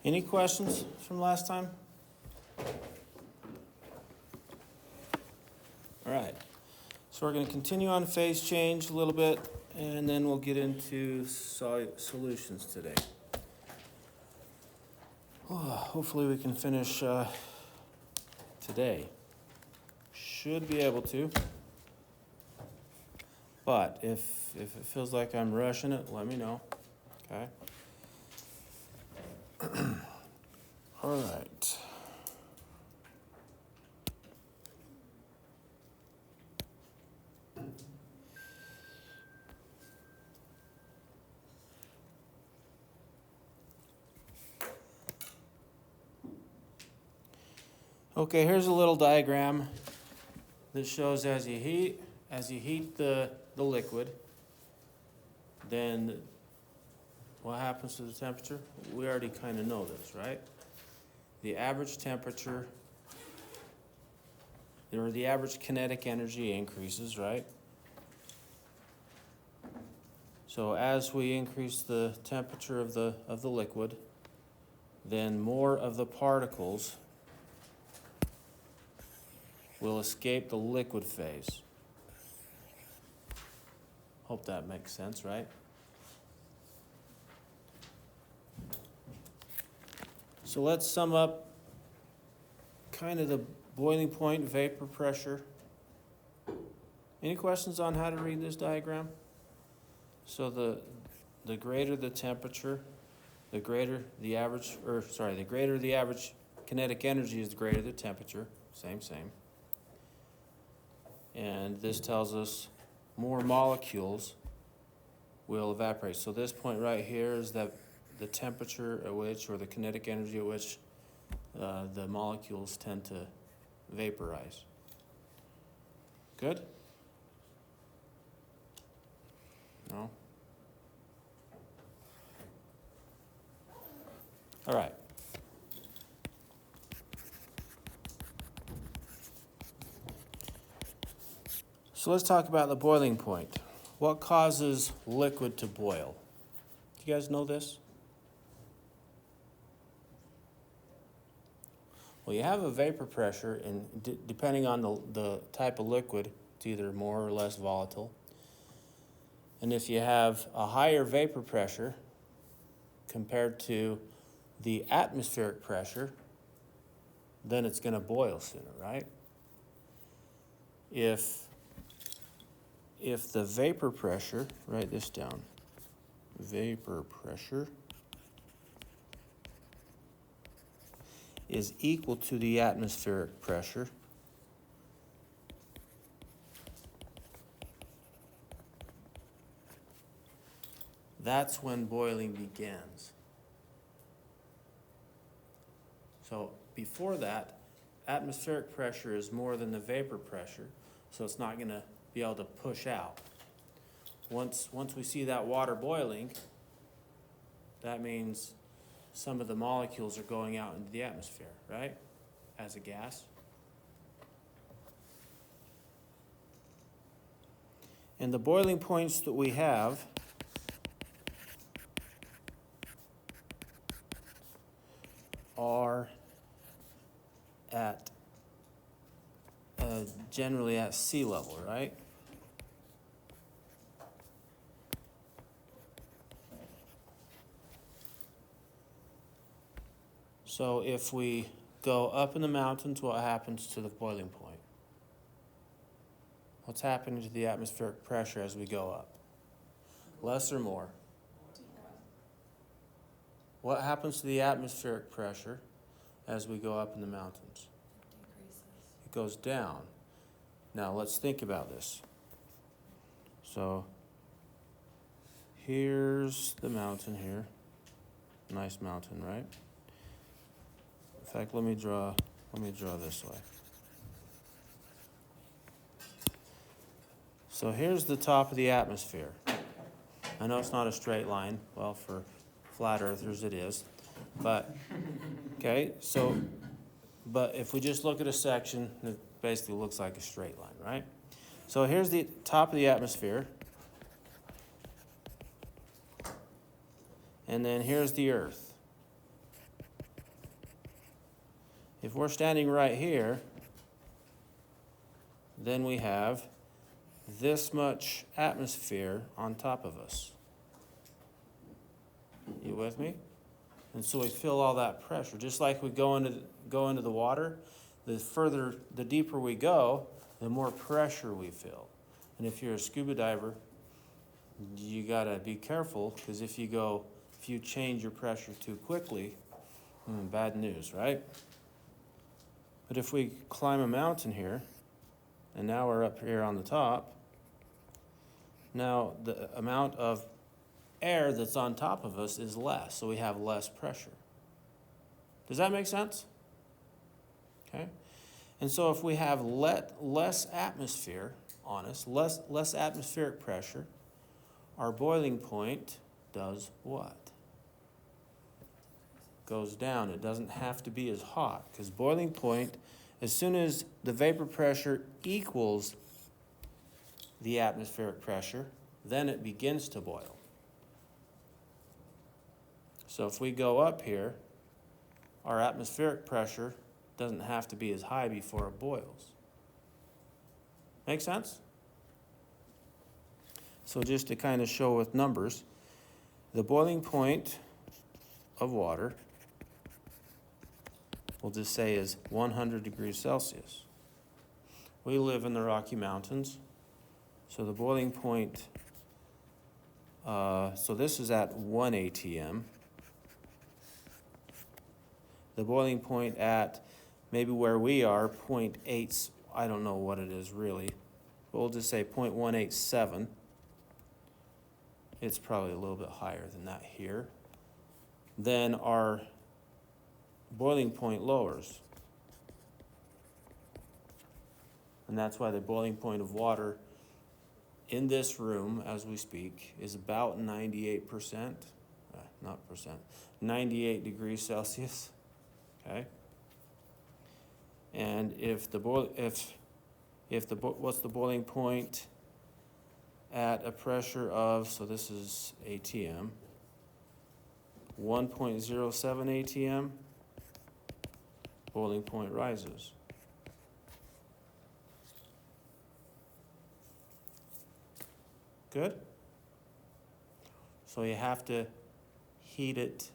Any questions from last time? All right, so we're going to continue on phase change a little bit, and then we'll get into solutions today. Hopefully we can finish today. Should be able to. But if it feels like I'm rushing it, let me know. Okay? All right. Okay, here's a little diagram that shows as you heat the liquid, then what happens to the temperature? We already kind of know this, right? The average temperature, or the average kinetic energy increases, right? So as we increase the temperature of the liquid, then more of the particles will escape the liquid phase. Hope that makes sense, right? So let's sum up kind of the boiling point, vapor pressure. Any questions on how to read this diagram? So the greater the temperature, the greater the average kinetic energy is, the greater the temperature. Same. And this tells us more molecules will evaporate. So this point right here is that the temperature at which, or the kinetic energy at which, the molecules tend to vaporize. Good? No? All right. So let's talk about the boiling point. What causes liquid to boil? Do you guys know this? Well, you have a vapor pressure, and depending on the type of liquid, it's either more or less volatile. And if you have a higher vapor pressure compared to the atmospheric pressure, then it's going to boil sooner, right? If the vapor pressure, write this down, vapor pressure is equal to the atmospheric pressure, that's when boiling begins. So before that, atmospheric pressure is more than the vapor pressure, so it's not going to be able to push out. Once we see that water boiling, that means some of the molecules are going out into the atmosphere, right? As a gas. And the boiling points that we have are at generally at sea level, right? So if we go up in the mountains, what happens to the boiling point? What's happening to the atmospheric pressure as we go up? Less or more? What happens to the atmospheric pressure as we go up in the mountains? It goes down. Now let's think about this. So here's the mountain here. Nice mountain, right? In fact, let me draw this way. So here's the top of the atmosphere. I know it's not a straight line. Well, for flat earthers it is. But, okay, but if we just look at a section, it basically looks like a straight line, right? So here's the top of the atmosphere. And then here's the Earth. If we're standing right here, then we have this much atmosphere on top of us. You with me? And so we feel all that pressure. Just like we go into the water, the deeper we go, the more pressure we feel. And if you're a scuba diver, you gotta be careful, because if you change your pressure too quickly, bad news, right? But if we climb a mountain here, and now we're up here on the top, now the amount of air that's on top of us is less, so we have less pressure. Does that make sense? Okay. And so if we have less atmosphere on us, less atmospheric pressure, our boiling point does what? Goes down. It doesn't have to be as hot, because boiling point, as soon as the vapor pressure equals the atmospheric pressure, then it begins to boil. So if we go up here, our atmospheric pressure doesn't have to be as high before it boils. Make sense? So just to kind of show with numbers, the boiling point of water, we'll just say, is 100 degrees Celsius. We live in the Rocky Mountains, so the boiling point, so this is at 1 ATM. The boiling point at maybe where we are, 0.8, I don't know what it is really, but we'll just say 0.187. It's probably a little bit higher than that here. Then our boiling point lowers. And that's why the boiling point of water in this room, as we speak, is about 98%, 98 degrees Celsius. Okay. And what's the boiling point at a pressure of, so this is ATM, 1.07 ATM, boiling point rises. Good? So you have to heat it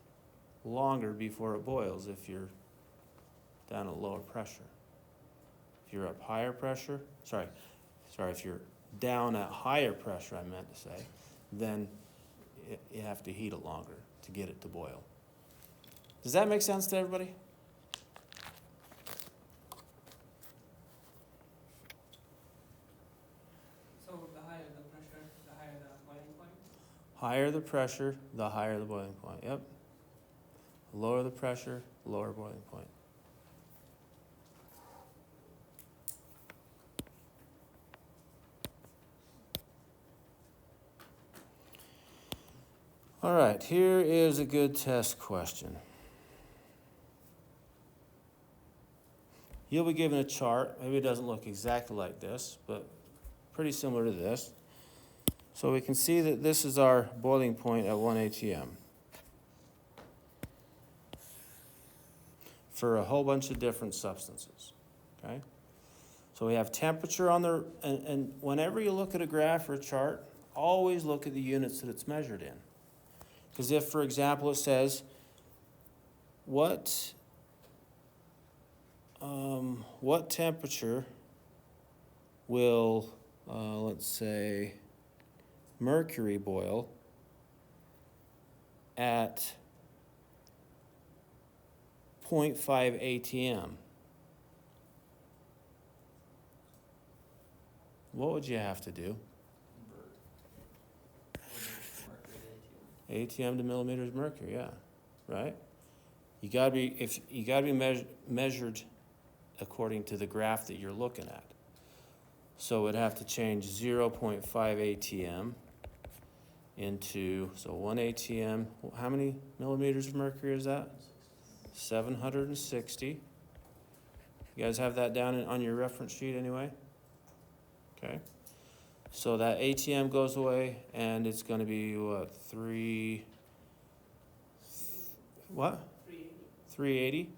longer before it boils if you're down at lower pressure. If you're up higher pressure, if you're down at higher pressure, I meant to say, then you have to heat it longer to get it to boil. Does that make sense to everybody? So the higher the pressure, the higher the boiling point? Higher the pressure, the higher the boiling point. Yep. Lower the pressure, lower boiling point. All right, here is a good test question. You'll be given a chart. Maybe it doesn't look exactly like this, but pretty similar to this. So we can see that this is our boiling point at 1 ATM. For a whole bunch of different substances, okay? So we have temperature on the, and whenever you look at a graph or a chart, always look at the units that it's measured in. Because if, for example, it says, what temperature will, let's say, mercury boil at 0.5 ATM? What would you have to do? ATM to millimeters of mercury, yeah, right? You gotta be measured according to the graph that you're looking at. So it'd have to change 0.5 ATM into, so 1 ATM, how many millimeters of mercury is that? 760. You guys have that down on your reference sheet anyway? Okay. So that ATM goes away, and it's going to be what, 380? 380.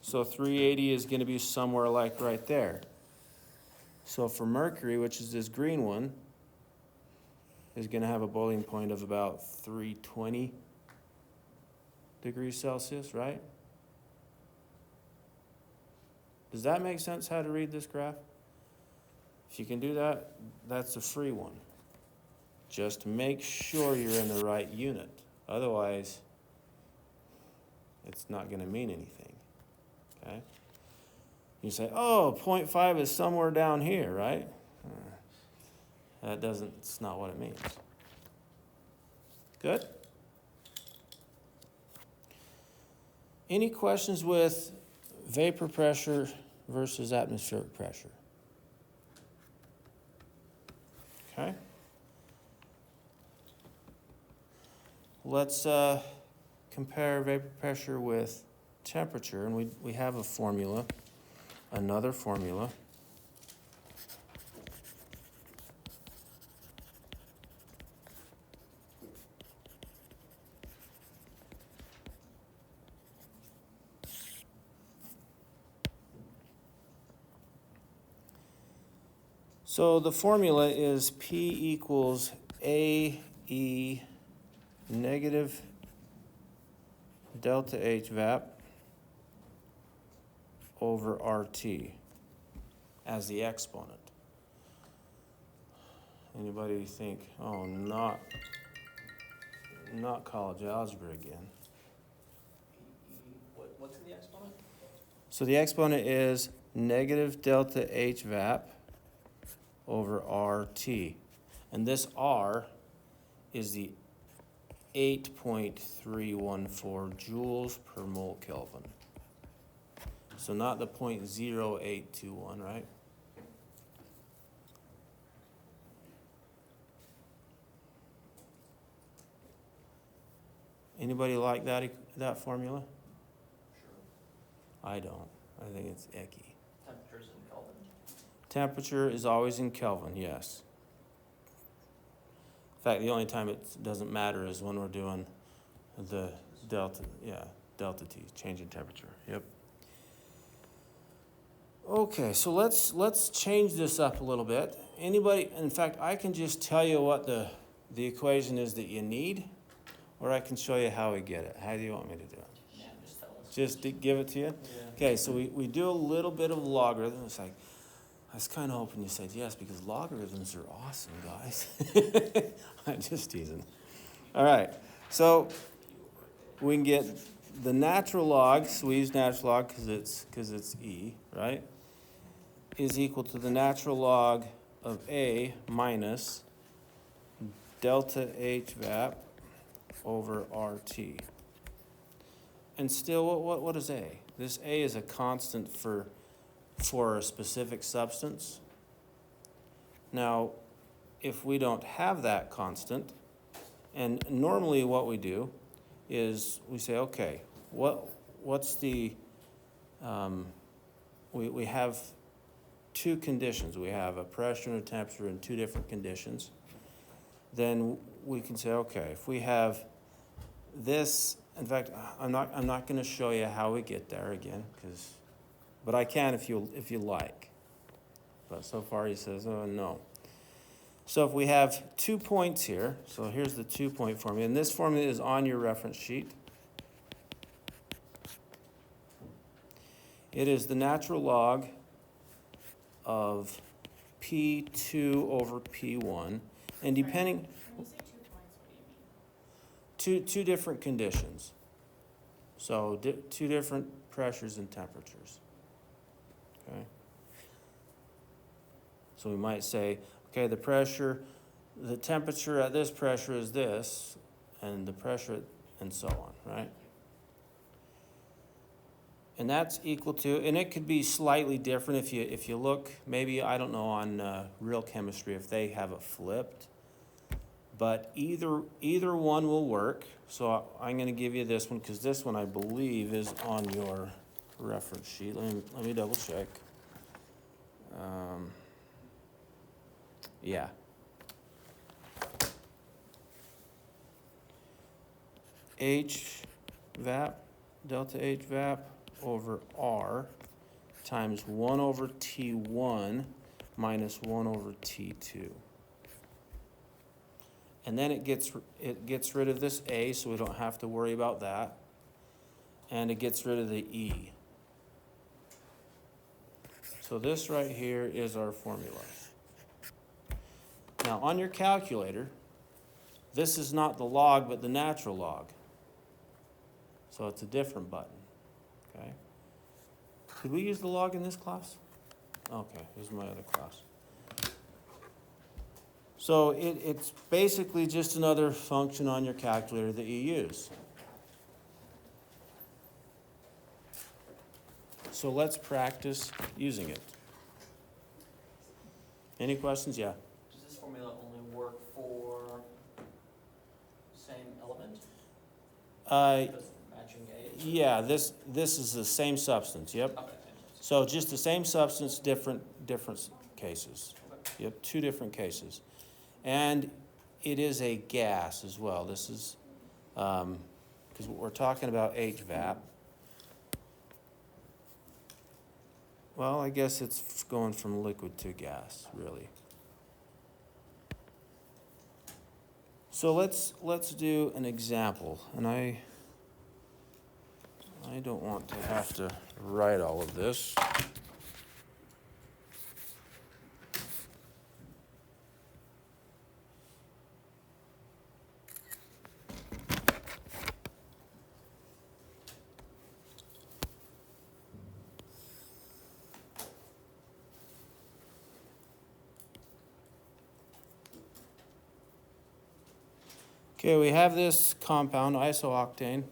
So 380 is gonna be somewhere like right there. So for mercury, which is this green one, is gonna have a boiling point of about 320 degrees Celsius, right? Does that make sense how to read this graph? If you can do that, that's a free one. Just make sure you're in the right unit. Otherwise, it's not gonna mean anything, okay? You say, oh, 0.5 is somewhere down here, right? It's not what it means. Good? Any questions with vapor pressure versus atmospheric pressure? Okay. Let's compare vapor pressure with temperature, and we have a formula, another formula. So the formula is P equals AE negative delta H VAP over RT as the exponent. Anybody think, oh, not college algebra again? What's in the exponent? So the exponent is negative delta H VAP over RT. And this R is the 8.314 joules per mole Kelvin. So not the 0.0821, right? Anybody like that formula? Sure. I don't. I think it's icky. Temperatures in Kelvin. Temperature is always in Kelvin, yes. In fact, the only time it doesn't matter is when we're doing the delta T, change in temperature. Yep. Okay, so let's change this up a little bit. Anybody, in fact, I can just tell you what the equation is that you need, or I can show you how we get it. How do you want me to do it? Yeah, just tell us. Just to give it to you? Yeah. Okay, so we do a little bit of logarithm. It's like, I was kind of hoping you said yes, because logarithms are awesome, guys. I'm just teasing. All right, so we can get the natural log, so we use natural log because it's E, right, is equal to the natural log of A minus delta H VAP over RT. And still, what is A? This A is a constant for a specific substance. Now, if we don't have that constant, and normally what we do is we say, okay, what's the, we have two conditions. We have a pressure and a temperature in two different conditions. Then we can say, okay, if we have this, in fact, I'm not going to show you how we get there again, but I can if you like. But so far he says, oh, no. So if we have 2 points here, so here's the 2-point formula, and this formula is on your reference sheet. It is the natural log of P2 over P1, and depending... When you say 2 points, what do you mean? Two different conditions. So two different pressures and temperatures. Okay. So we might say, okay, the temperature at this pressure is this, and the pressure, and so on, right? And that's equal to, and it could be slightly different if you look, maybe, I don't know, on real chemistry if they have it flipped. But either one will work. So I'm going to give you this one because this one I believe is on your reference sheet. Let me double check. Yeah. H VAP, delta H VAP over R times 1 over T1 minus 1 over T2. And then it gets rid of this A, so we don't have to worry about that. And it gets rid of the E. So this right here is our formula. Now on your calculator, this is not the log, but the natural log. So it's a different button, okay? Did we use the log in this class? Okay, this is my other class. So it's basically just another function on your calculator that you use. So let's practice using it. Any questions? Yeah. Does this formula only work for same element? Because matching age? Yeah, this is the same substance, yep. Okay, same. So just the same substance, different cases. Okay. Yep, 2 different cases. And it is a gas as well. This is, because we're talking about HVAP. Well, I guess it's going from liquid to gas, really. So let's do an example. And I don't want to have to write all of this. Okay, we have this compound, isooctane,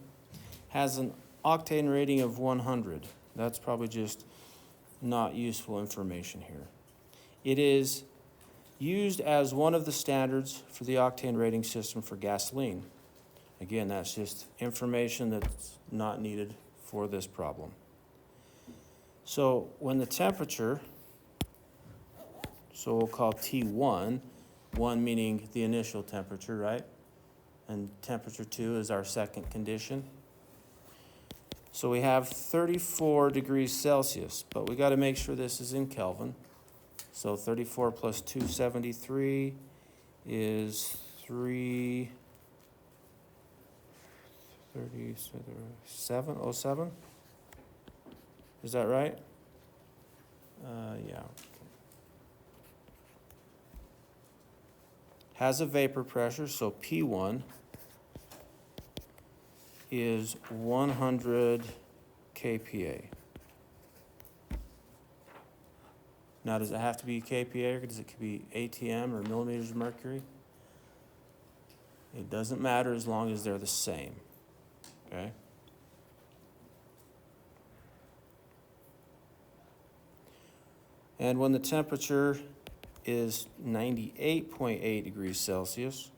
has an octane rating of 100. That's probably just not useful information here. It is used as one of the standards for the octane rating system for gasoline. Again, that's just information that's not needed for this problem. So when the temperature, so we'll call T1, 1 meaning the initial temperature, right? And temperature 2 is our second condition. So we have 34 degrees Celsius, but we got to make sure this is in Kelvin. So 34 plus 273 is 707? Is that right? Yeah. Has a vapor pressure, so P1 is 100 kPa. Now, does it have to be kPa, or does it could be ATM or millimeters of mercury? It doesn't matter as long as they're the same, okay? And when the temperature is 98.8 degrees Celsius,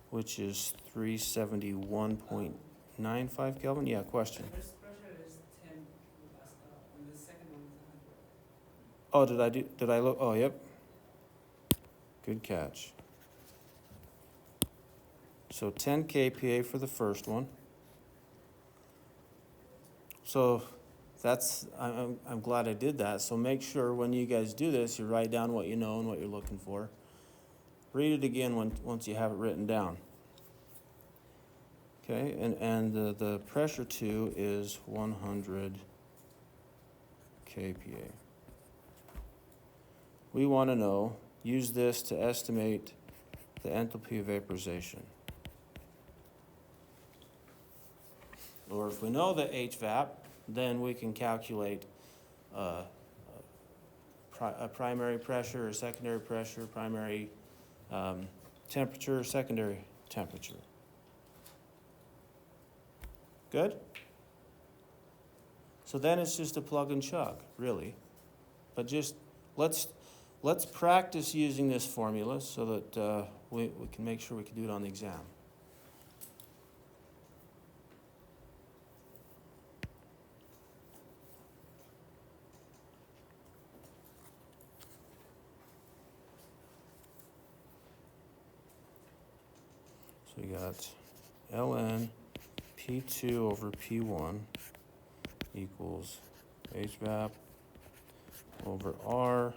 which is 371.95 Kelvin. Yeah, question. The first pressure is 10, and the second one is 100. Oh, did I look? Oh, yep. Good catch. So 10 kPa for the first one. So that's, I'm glad I did that. So make sure when you guys do this, you write down what you know and what you're looking for. Read it again once you have it written down. Okay, and the pressure 2 is 100 kPa. We want to know, use this to estimate the enthalpy of vaporization. Or if we know the HVAP, then we can calculate a primary pressure or secondary pressure, primary temperature or secondary temperature. Good? So then it's just a plug and chug, really. But just let's practice using this formula so that we can make sure we can do it on the exam. So we got ln P2 over P1 equals HVAP over R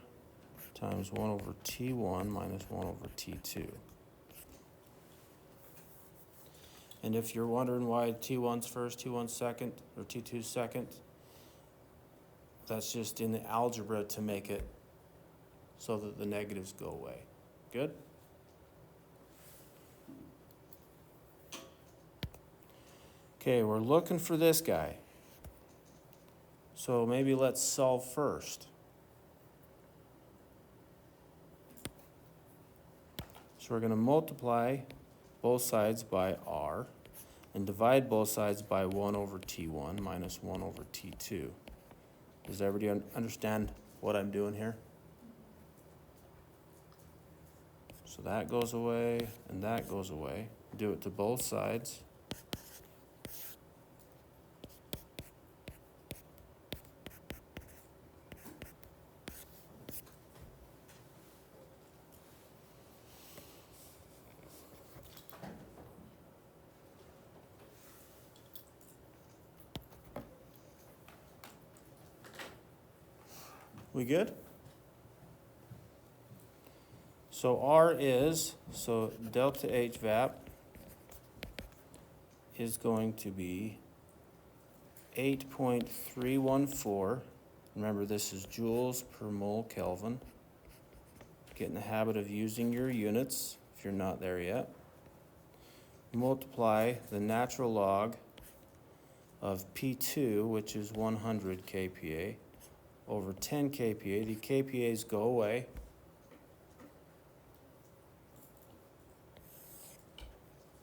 times 1 over T1 minus 1 over T2. And if you're wondering why T1's first, T1's second, or T2's second, that's just in the algebra to make it so that the negatives go away. Good? Okay, we're looking for this guy. So maybe let's solve first. So we're going to multiply both sides by R and divide both sides by 1 over T1 minus 1 over T2. Does everybody understand what I'm doing here? So that goes away and that goes away. Do it to both sides. We good? So R is, so delta HVAP is going to be 8.314. Remember, this is joules per mole Kelvin. Get in the habit of using your units if you're not there yet. Multiply the natural log of P2, which is 100 kPa, over 10 kPa. The kPa's go away.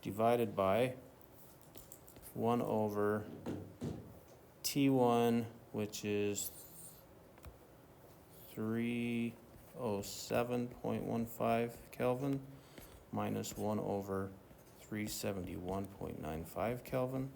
Divided by 1 over T1, which is 307.15 Kelvin, minus 1 over 371.95 Kelvin.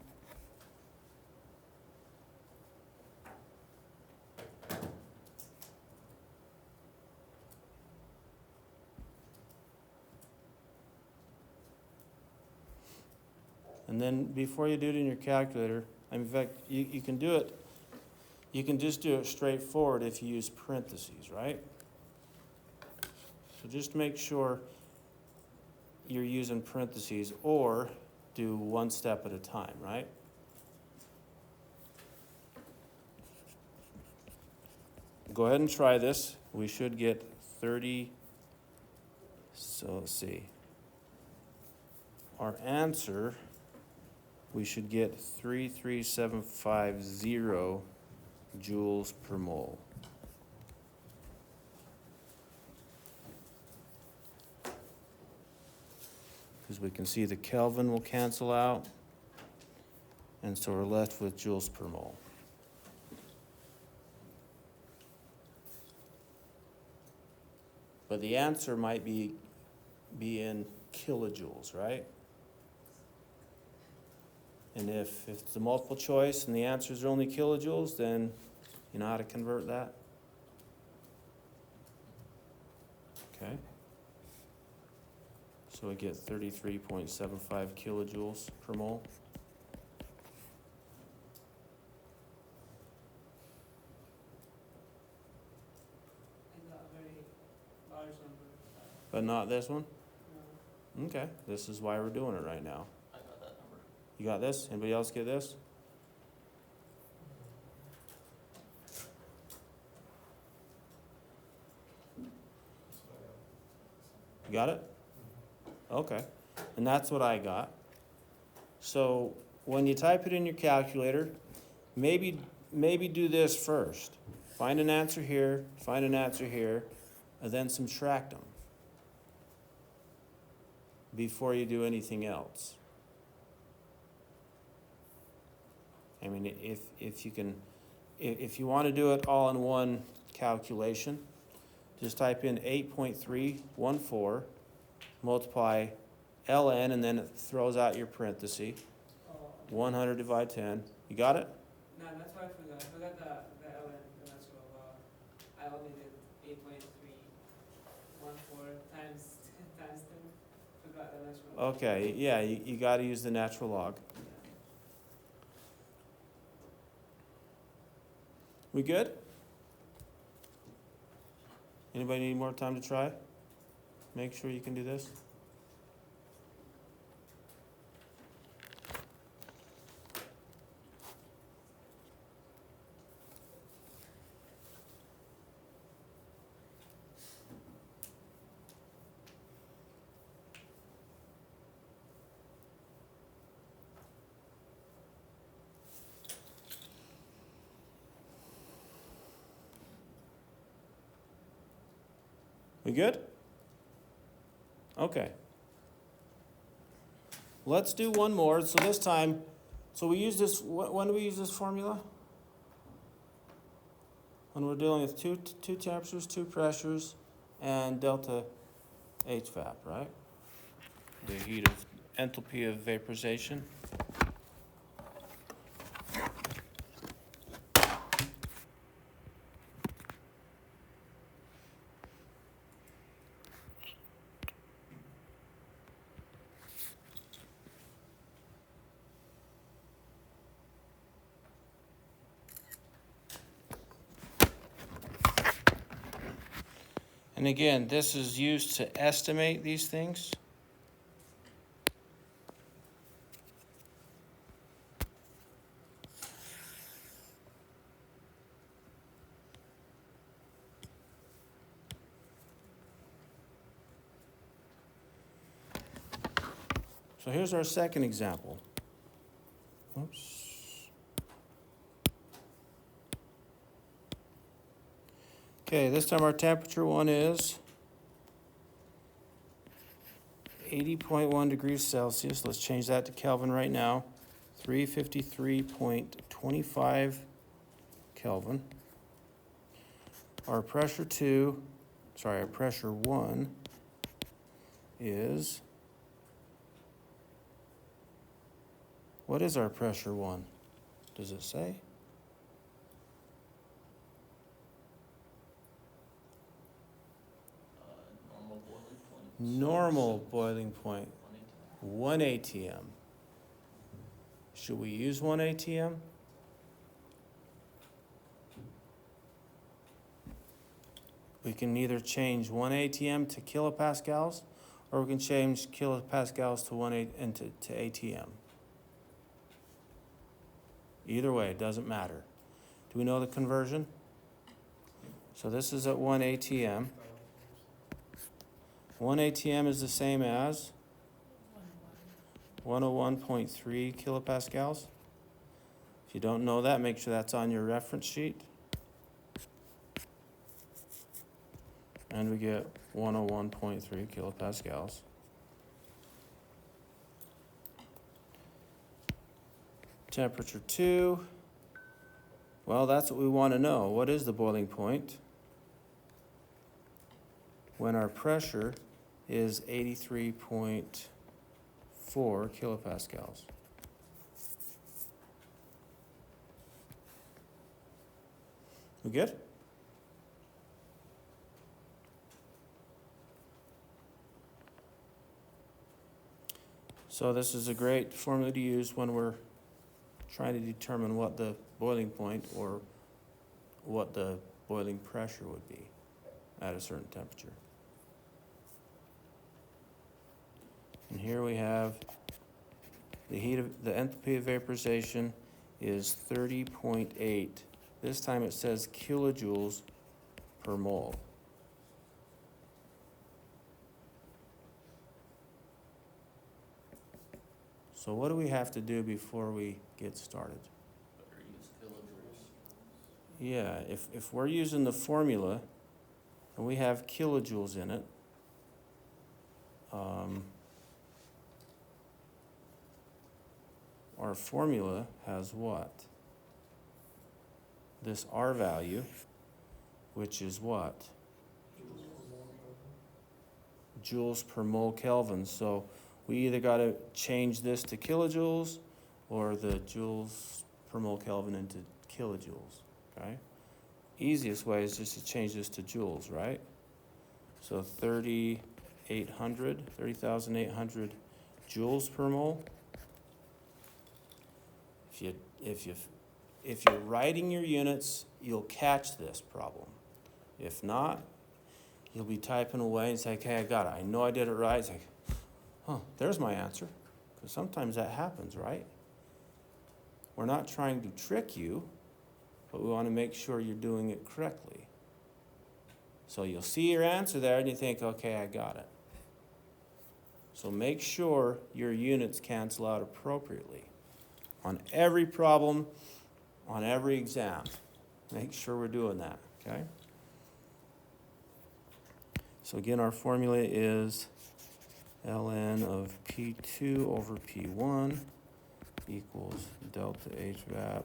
And then before you do it in your calculator, in fact, you can do it, you can just do it straightforward if you use parentheses, right? So just make sure you're using parentheses or do one step at a time, right? Go ahead and try this. We should get 30, so let's see. Our answer, we should get 33750 joules per mole. Because we can see the Kelvin will cancel out, and so we're left with joules per mole. But the answer might be in kilojoules, right? And if it's a multiple choice and the answers are only kilojoules, then you know how to convert that? Okay. So we get 33.75 kilojoules per mole. And a very large number. But not this one? No. Okay, this is why we're doing it right now. I got that number. You got this? Anybody else get this? You got it? Okay. And that's what I got. So when you type it in your calculator, maybe do this first. Find an answer here, find an answer here, and then subtract them before you do anything else. I mean, if you can, if you want to do it all in one calculation, just type in 8.314, multiply ln, and then it throws out your parenthesis. 100 divided 10. You got it? No, that's what I forgot. I forgot the LN, the natural law. I only did 8.314 times 10. Forgot the natural law. Okay, yeah, you got to use the natural log. We good? Anybody need more time to try? Make sure you can do this. We good? Okay. Let's do one more. So this time, so we use this, when do we use this formula? When we're dealing with two temperatures, two pressures, and delta HVAP, right? The heat of enthalpy of vaporization. And again, this is used to estimate these things. So here's our second example. Oops. Okay, this time our temperature one is 80.1 degrees Celsius. Let's change that to Kelvin right now. 353.25 Kelvin. Our pressure one is, what is our pressure one? Does it say? Normal boiling point. Normal boiling point, 1 ATM. Should we use 1 ATM? We can either change 1 ATM to kilopascals, or we can change kilopascals to to ATM. Either way, it doesn't matter. Do we know the conversion? So this is at 1 ATM. 1 ATM is the same as 101.3 kilopascals. If you don't know that, make sure that's on your reference sheet. And we get 101.3 kilopascals. Temperature 2. Well, that's what we want to know. What is the boiling point when our pressure is 83.4 kilopascals? We good? So this is a great formula to use when we're trying to determine what the boiling point or what the boiling pressure would be at a certain temperature. And here we have the enthalpy of vaporization is 30.8. This time it says kilojoules per mole. So what do we have to do before we get started? Better use kilojoules. Yeah, if we're using the formula and we have kilojoules in it, our formula has what? This R value, which is what? Joules per mole Kelvin. So we either got to change this to kilojoules or the joules per mole Kelvin into kilojoules, okay? Easiest way is just to change this to joules, right? So 30,800 joules per mole. If you if you're writing your units, you'll catch this problem. If not, you'll be typing away and say, okay, I got it. I know I did it right. It's like, huh, there's my answer. Because sometimes that happens, right? We're not trying to trick you, but we want to make sure you're doing it correctly. So you'll see your answer there and you think, okay, I got it. So make sure your units cancel out appropriately on every problem, on every exam. Make sure we're doing that, okay? So again, our formula is ln of P2 over P1 equals delta HVAP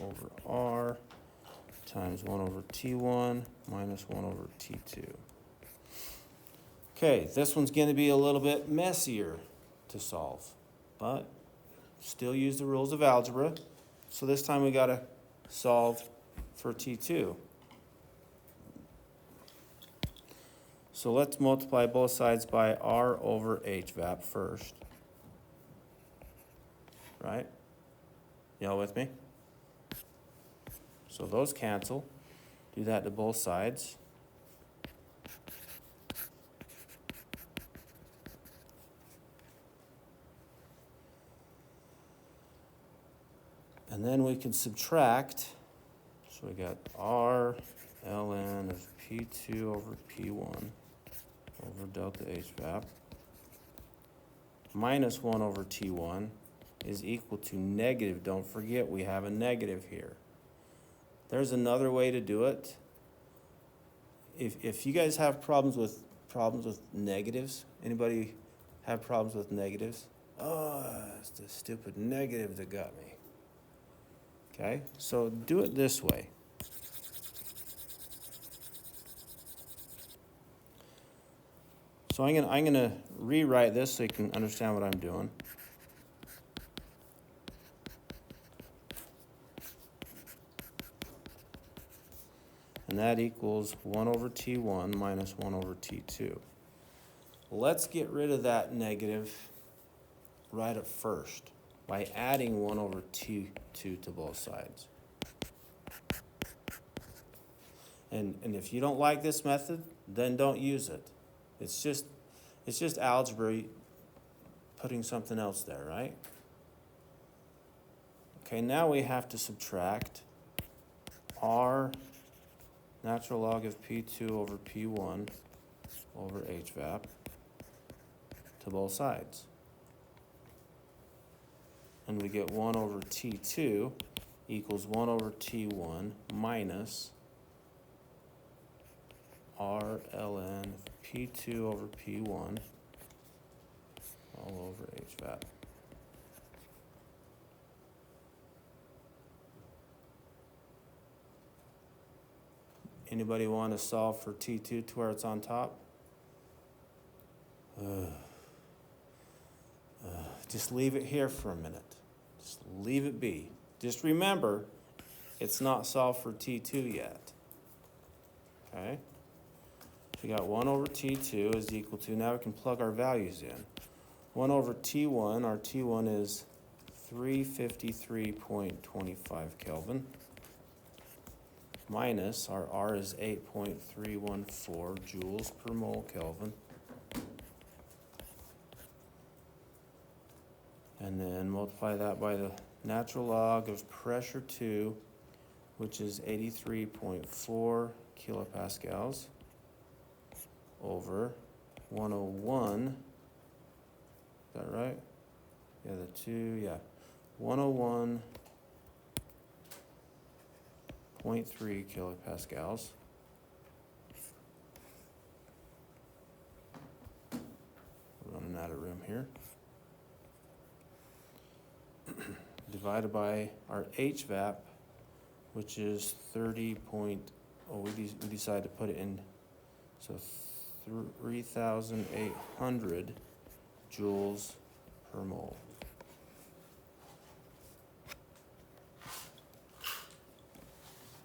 over R times 1 over T1 minus 1 over T2. Okay, this one's going to be a little bit messier to solve, but still use the rules of algebra. So this time we got to solve for T2. So let's multiply both sides by R over HVAP first. Right? Y'all with me? So those cancel. Do that to both sides. And then we can subtract. So we got R ln of P2 over P1 over delta HVAP minus 1 over T1 is equal to negative. Don't forget, we have a negative here. There's another way to do it. If you guys have problems with negatives, anybody have problems with negatives? Oh, it's the stupid negative that got me. Okay, so do it this way. So I'm gonna rewrite this so you can understand what I'm doing. And that equals 1 over T1 minus 1 over T2. Let's get rid of that negative right at first by adding 1 over T2 to both sides. And if you don't like this method, then don't use it. It's just algebra putting something else there, right? Okay, now we have to subtract R natural log of P2 over P1 over HVAP to both sides. And we get 1 over T2 equals 1 over T1 minus R ln P2 over P1 all over HVAP. Anybody want to solve for T2 to where it's on top? Just leave it here for a minute. Just leave it be. Just remember, it's not solved for T2 yet. Okay? We got 1 over T2 is equal to, now we can plug our values in. 1 over T1, our T1 is 353.25 Kelvin. Minus, our R is 8.314 joules per mole Kelvin. And then multiply that by the natural log of pressure 2, which is 83.4 kilopascals, over 101, is that right? Yeah, the 2, yeah. 101.3 kilopascals. We're running out of room here. Divided by our HVAP, which is 30 point, we decided to put it in, so 3,800 joules per mole.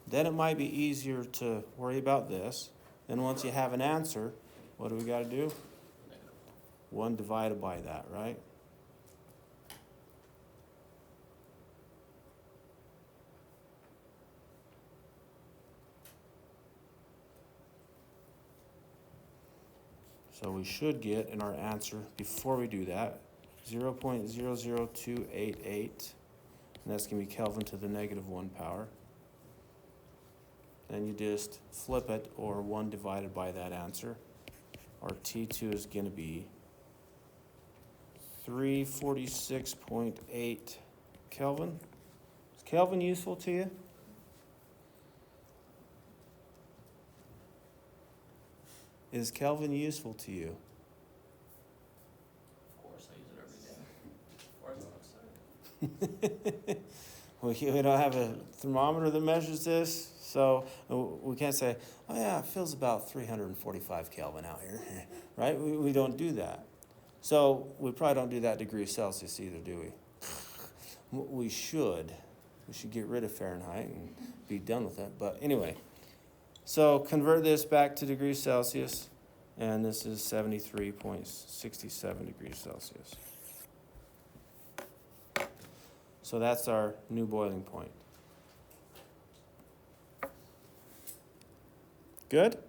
Then it might be easier to worry about this. Then once you have an answer, what do we got to do? 1 divided by that, right? So we should get in our answer, before we do that, 0.00288, and that's gonna be Kelvin to the -1 power. Then you just flip it, or 1 divided by that answer. Our T2 is gonna be 346.8 Kelvin. Is Kelvin useful to you? Is Kelvin useful to you? Of course, I use it every day. Of course, outside. We don't have a thermometer that measures this, so we can't say, oh yeah, it feels about 345 Kelvin out here, right? We don't do that. So we probably don't do that degrees Celsius either, do we? We should. We should get rid of Fahrenheit and be done with it. But anyway, so convert this back to degrees Celsius, and this is 73.67 degrees Celsius. So that's our new boiling point. Good?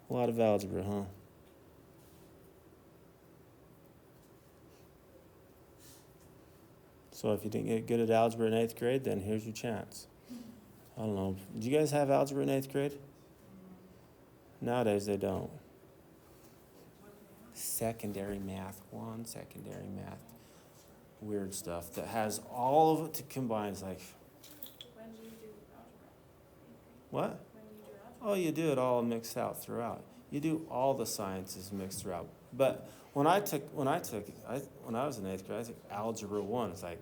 A lot of algebra, huh? So if you didn't get good at algebra in 8th grade, then here's your chance. I don't know. Do you guys have algebra in 8th grade? Nowadays they don't. Secondary math 1, secondary math. Weird stuff that has all of it to combine. It's like, When do you do algebra? what? When do you do algebra? Oh, you do it all mixed out throughout. You do all the sciences mixed throughout. But when I was in 8th grade, I took algebra 1. It's like,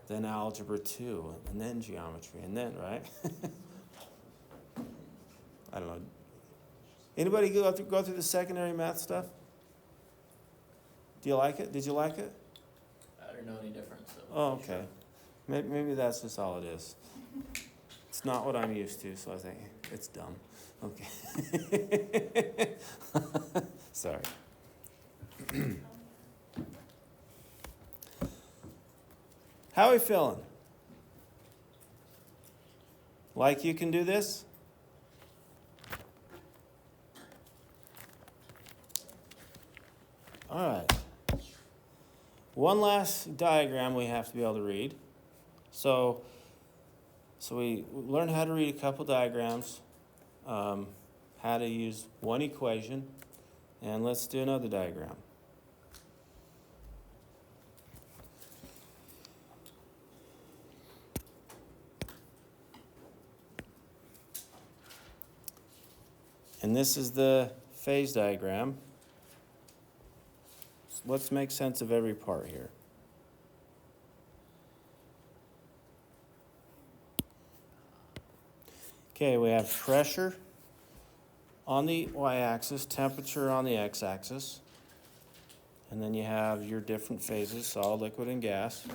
then algebra 2, and then geometry, and then, right? I don't know. Anybody go through the secondary math stuff? Do you like it? Did you like it? I don't know any difference, so. Oh, okay. Maybe that's just all it is. It's not what I'm used to, so I think it's dumb. Okay. Sorry. How are we feeling? Like you can do this? All right. One last diagram we have to be able to read. So we learned how to read a couple diagrams, how to use one equation, and let's do another diagram. And this is the phase diagram. Let's make sense of every part here. Okay, we have pressure on the y-axis, temperature on the x-axis, and then you have your different phases, solid, liquid, and gas.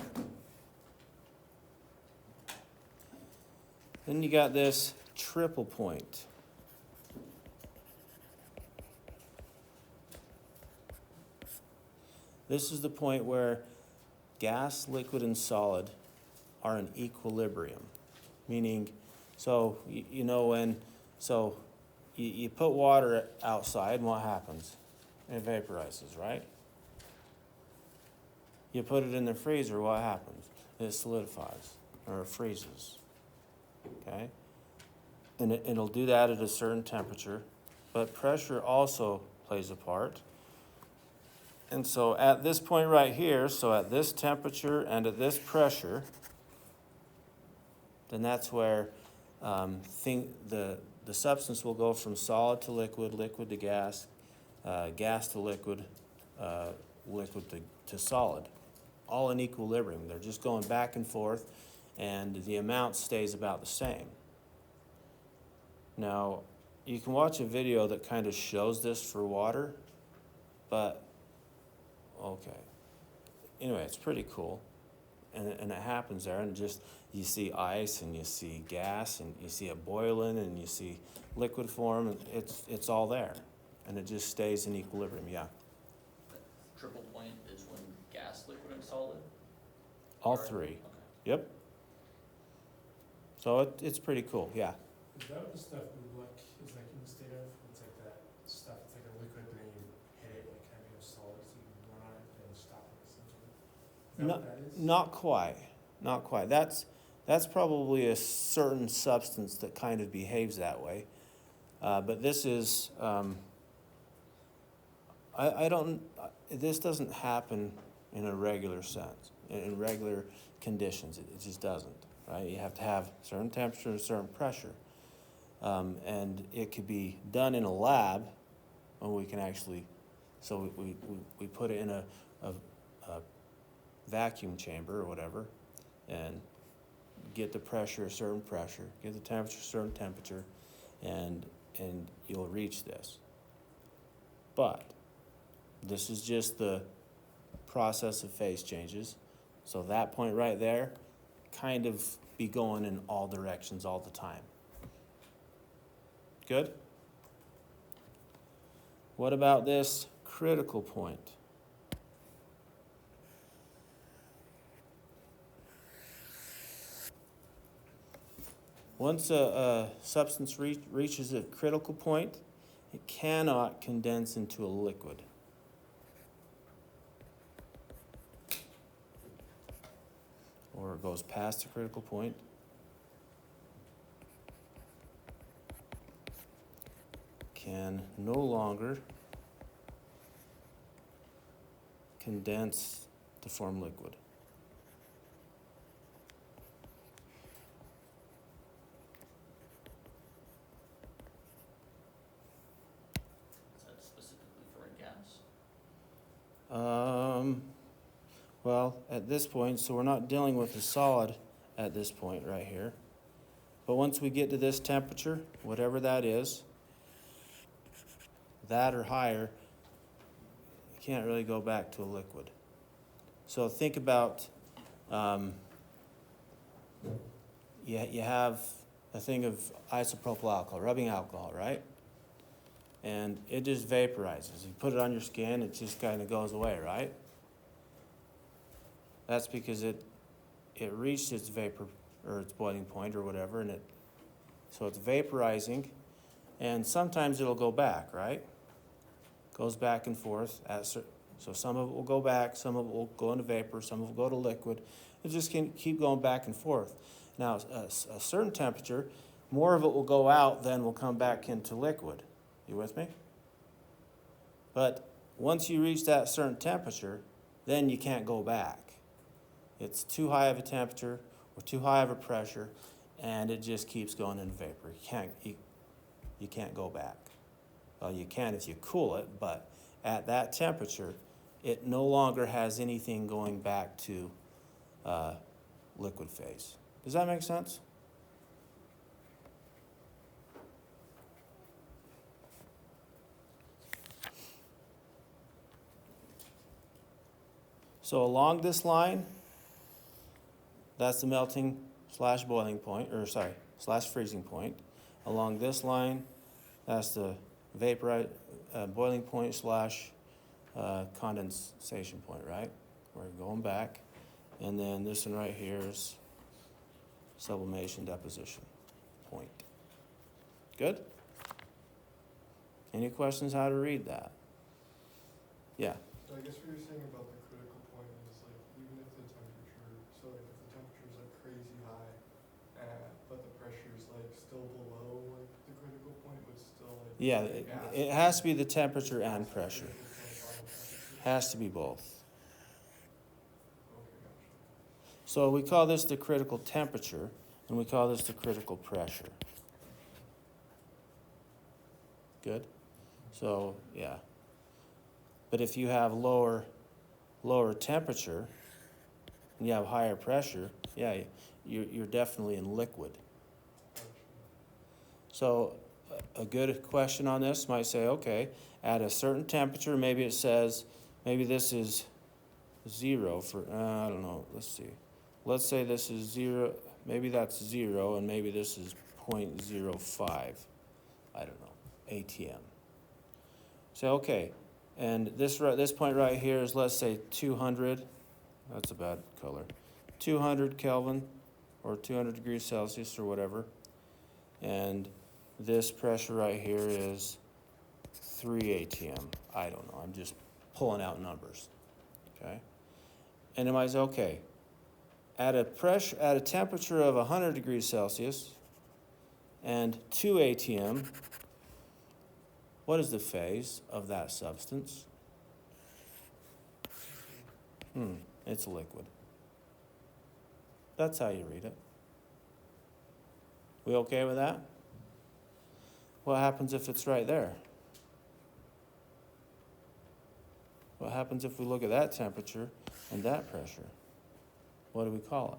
Then you got this triple point. This is the point where gas, liquid, and solid are in equilibrium. Meaning, so you know when, so you put water outside, and what happens? It vaporizes, right? You put it in the freezer, what happens? It solidifies, or it freezes, okay? And it'll do that at a certain temperature, but pressure also plays a part. And so at this point right here, so at this temperature and at this pressure, then that's where the substance will go from solid to liquid, liquid to gas, gas to liquid, liquid to solid, all in equilibrium. They're just going back and forth, and the amount stays about the same. Now, you can watch a video that kind of shows this for water, but okay. Anyway, it's pretty cool. And it happens there, and just you see ice, and you see gas, and you see it boiling, and you see liquid form, and it's all there. And it just stays in equilibrium, yeah. Triple point is when gas, liquid, and solid? All Are- three. Okay. Yep. So it's pretty cool, yeah. Is that the stuff with like state of? It's like that stuff, it's like a liquid, but then you hit it and it kind of goes solid, so you can run on it and stop it essentially. Is that Not, what that is? not quite, not quite. That's probably a certain substance that kind of behaves that way. But this is, this doesn't happen in a regular sense, in regular conditions. It just doesn't, right? You have to have certain temperature and certain pressure. And it could be done in a lab, and we can actually, so we put it in a vacuum chamber or whatever, and get the pressure a certain pressure, get the temperature a certain temperature, and you'll reach this. But this is just the process of phase changes. So that point right there kind of be going in all directions all the time. Good? What about this critical point? Once a substance reaches a critical point, it cannot condense into a liquid. Or it goes past the critical point. Can no longer condense to form liquid. Is that specifically for a gas? Well, at this point, so we're not dealing with a solid at this point right here. But once we get to this temperature, whatever that is, that or higher, you can't really go back to a liquid. So think about, you have a thing of isopropyl alcohol, rubbing alcohol, right? And it just vaporizes. You put it on your skin, it just kind of goes away, right? That's because it reached its vapor or its boiling point or whatever, and so it's vaporizing, and sometimes it'll go back, right? Goes back and forth. So some of it will go back, some of it will go into vapor, some of it will go to liquid. It just can keep going back and forth. Now, a certain temperature, more of it will go out than will come back into liquid. You with me? But once you reach that certain temperature, then you can't go back. It's too high of a temperature or too high of a pressure, and it just keeps going into vapor. You can't go back. Well, you can if you cool it, but at that temperature, it no longer has anything going back to liquid phase. Does that make sense? So along this line, that's the melting slash boiling point, slash freezing point. Along this line, that's the boiling point slash condensation point, right? We're going back. And then this one right here is sublimation deposition point. Good? Any questions how to read that? Yeah. So I guess what you're saying about the critical point is like even if the temperature, so like if the temperature is like crazy high, but the pressure is like still below like the critical point, would still like Yeah, gas. it has to be the temperature and pressure. Has to be both. Okay, gotcha. So we call this the critical temperature, and we call this the critical pressure. Good? So, yeah. But if you have lower temperature, and you have higher pressure, yeah, you're definitely in liquid. Gotcha. So a good question on this might say, okay, at a certain temperature, maybe it says, maybe this is 0 for, I don't know, let's see. Let's say this is 0, maybe that's 0, and maybe this is 0.05, I don't know, ATM. So, okay, and this point right here is, let's say 200, that's a bad color, 200 Kelvin, or 200 degrees Celsius, or whatever. And this pressure right here is 3 ATM. I don't know, I'm just pulling out numbers, okay? And am I okay? At a temperature of 100 degrees Celsius and 2 ATM, what is the phase of that substance? It's a liquid. That's how you read it. We okay with that? What happens if it's right there? What happens if we look at that temperature and that pressure? What do we call it?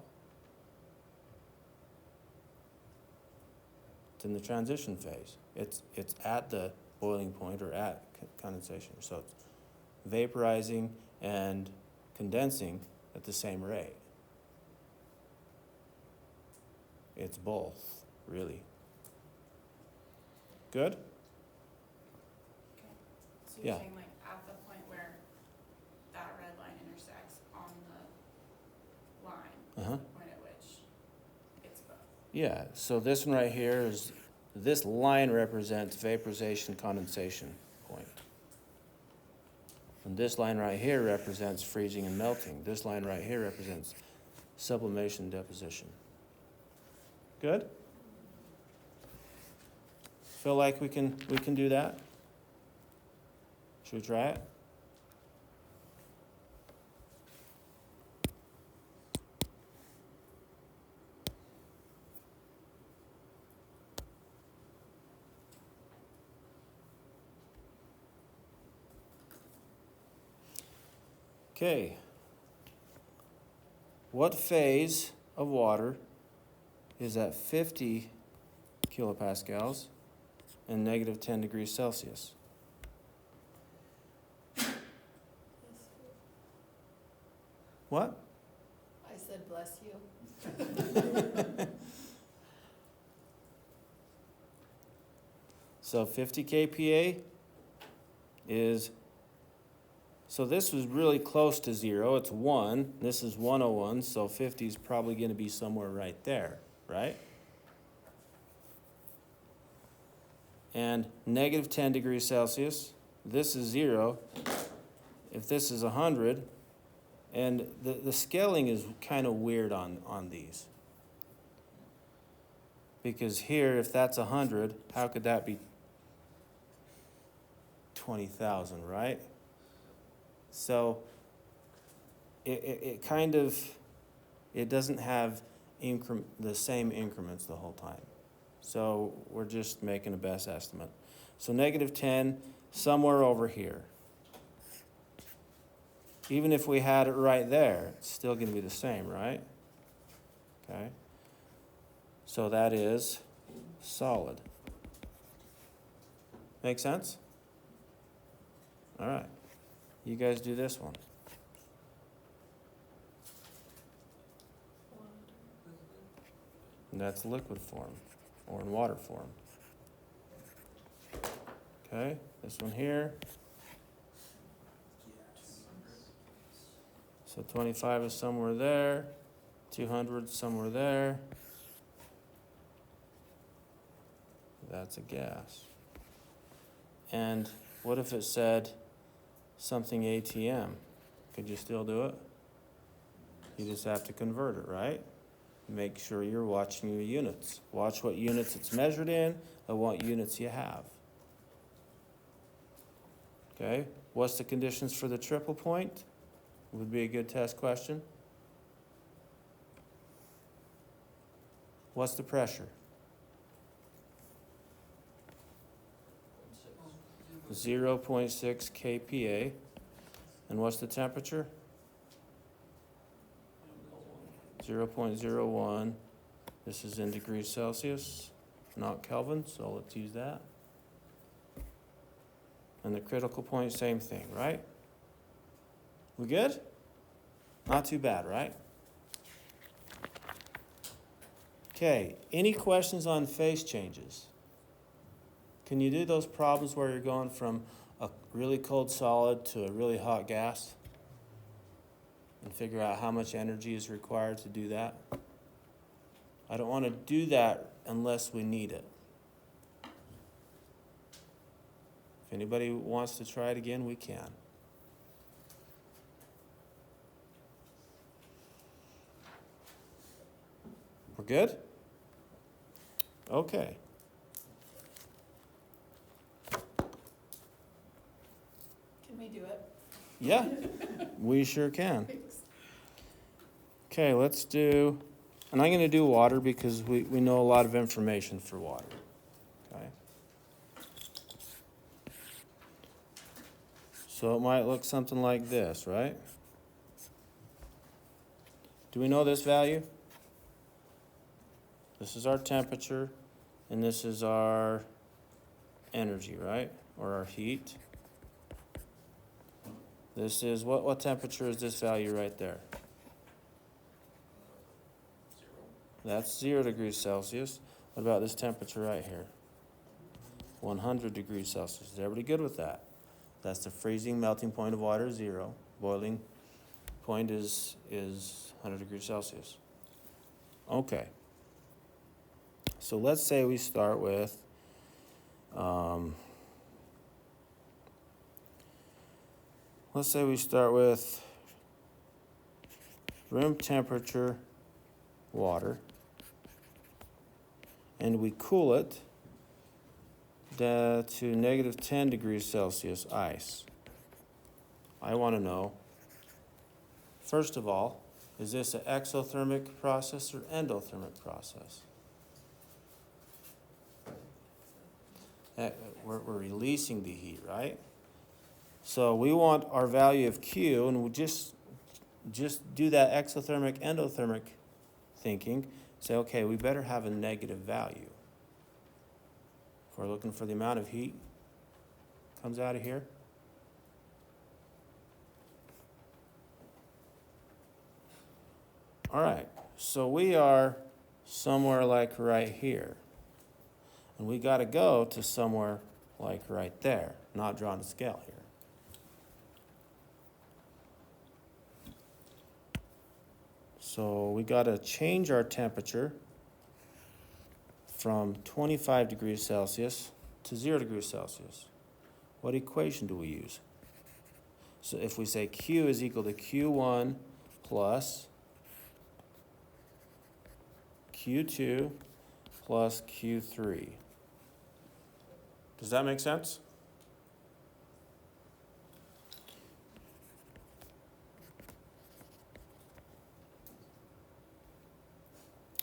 It's in the transition phase. It's at the boiling point or at condensation. So it's vaporizing and condensing at the same rate. It's both, really. Good? Okay. So Yeah. you're saying like at the point where that red line intersects on the line, is Uh-huh. the point at which it's both. Yeah, so this one right here is, this line represents vaporization condensation point. And this line right here represents freezing and melting. This line right here represents sublimation deposition. Good? Feel like we can do that? Should we try it? Okay. What phase of water is at 50 kilopascals and negative 10 degrees Celsius? What? I said, bless you. So 50 kPa is, so this was really close to 0. It's 1. This is 101, so 50 is probably going to be somewhere right there, right? And negative 10 degrees Celsius, this is 0. If this is 100, and the scaling is kind of weird on these. Because here, if that's 100, how could that be 20,000, right? So it kind of, it doesn't have the same increments the whole time. So we're just making a best estimate. So negative 10, somewhere over here. Even if we had it right there, it's still going to be the same, right? Okay. So that is solid. Make sense? All right. You guys do this one. And that's liquid form or in water form. Okay, this one here. So 25 is somewhere there, 200 somewhere there. That's a gas. And what if it said something ATM? Could you still do it? You just have to convert it, right? Make sure you're watching your units. Watch what units it's measured in and what units you have. Okay, what's the conditions for the triple point? Would be a good test question. What's the pressure? 0.6 kPa. And what's the temperature? 0.01. This is in degrees Celsius, not Kelvin, so let's use that. And the critical point, same thing, right? We good? Not too bad, right? Okay, any questions on phase changes? Can you do those problems where you're going from a really cold solid to a really hot gas? And figure out how much energy is required to do that? I don't want to do that unless we need it. If anybody wants to try it again, we can. We're good? Okay. Can we do it? Yeah, we sure can. Okay, let's do, and I'm gonna do water because we know a lot of information for water. Okay. So it might look something like this, right? Do we know this value? This is our temperature, and this is our energy, right? Or our heat. This is, what temperature is this value right there? 0. That's 0 degrees Celsius. What about this temperature right here? 100 degrees Celsius. Is everybody good with that? That's the freezing melting point of water, 0. Boiling point is 100 degrees Celsius. Okay. So let's say we start with room temperature water, and we cool it to negative 10 degrees Celsius ice. I want to know, first of all, is this an exothermic process or endothermic process? We're releasing the heat, right? So we want our value of Q, and we'll just do that exothermic, endothermic thinking. Say, okay, we better have a negative value. If we're looking for the amount of heat comes out of here. All right, so we are somewhere like right here. And we got to go to somewhere like right there, not drawing a scale here. So we got to change our temperature from 25 degrees Celsius to 0 degrees Celsius. What equation do we use? So if we say Q is equal to Q1 plus Q2 plus Q3. Does that make sense?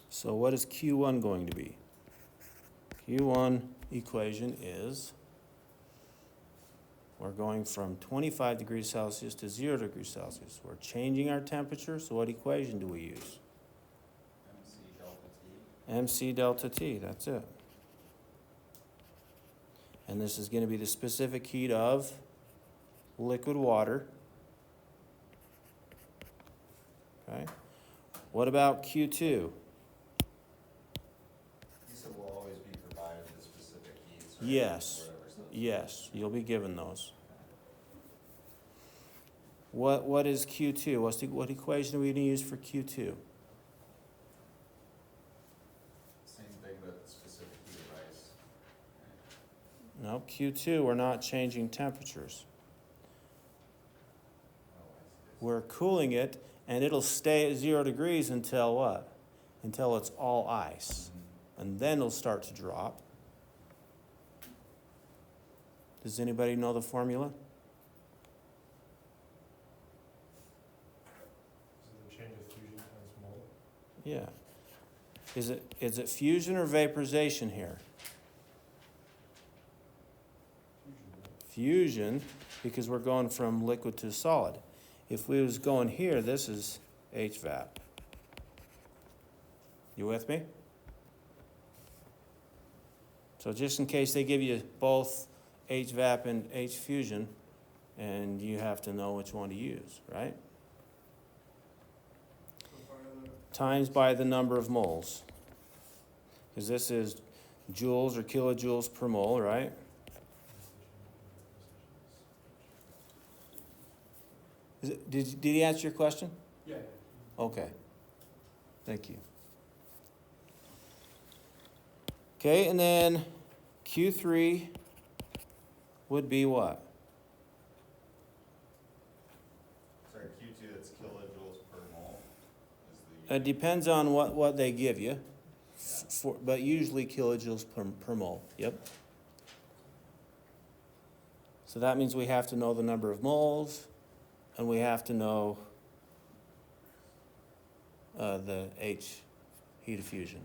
So what is Q1 going to be? Q1 equation is, we're going from 25 degrees Celsius to 0 degrees Celsius. We're changing our temperature, so what equation do we use? MC delta T, that's it. And this is going to be the specific heat of liquid water. Okay. What about Q2? You said will always be provided the specific heats, right? Yes. Whatever, so Yes, you'll be given those. What is Q2? What equation are we going to use for Q2? Same thing, but specific heat of ice. No, Q2, we're not changing temperatures. Oh, I see. We're cooling it, and it'll stay at 0 degrees until what? Until it's all ice. And then it'll start to drop. Does anybody know the formula? Is it the change of fusion times mole? Yeah. Is it fusion or vaporization here? Fusion, because we're going from liquid to solid. If we was going here, this is HVAP. You with me? So just in case they give you both HVAP and H-fusion, and you have to know which one to use, right? Times by the number of moles. Because this is joules or kilojoules per mole, right? Did he answer your question? Yeah. Okay. Thank you. Okay, and then Q3 would be what? Sorry, Q2, that's kilojoules per mole is the. It depends on what they give you, but usually kilojoules per mole, yep. So that means we have to know the number of moles, and we have to know the H, heat of fusion.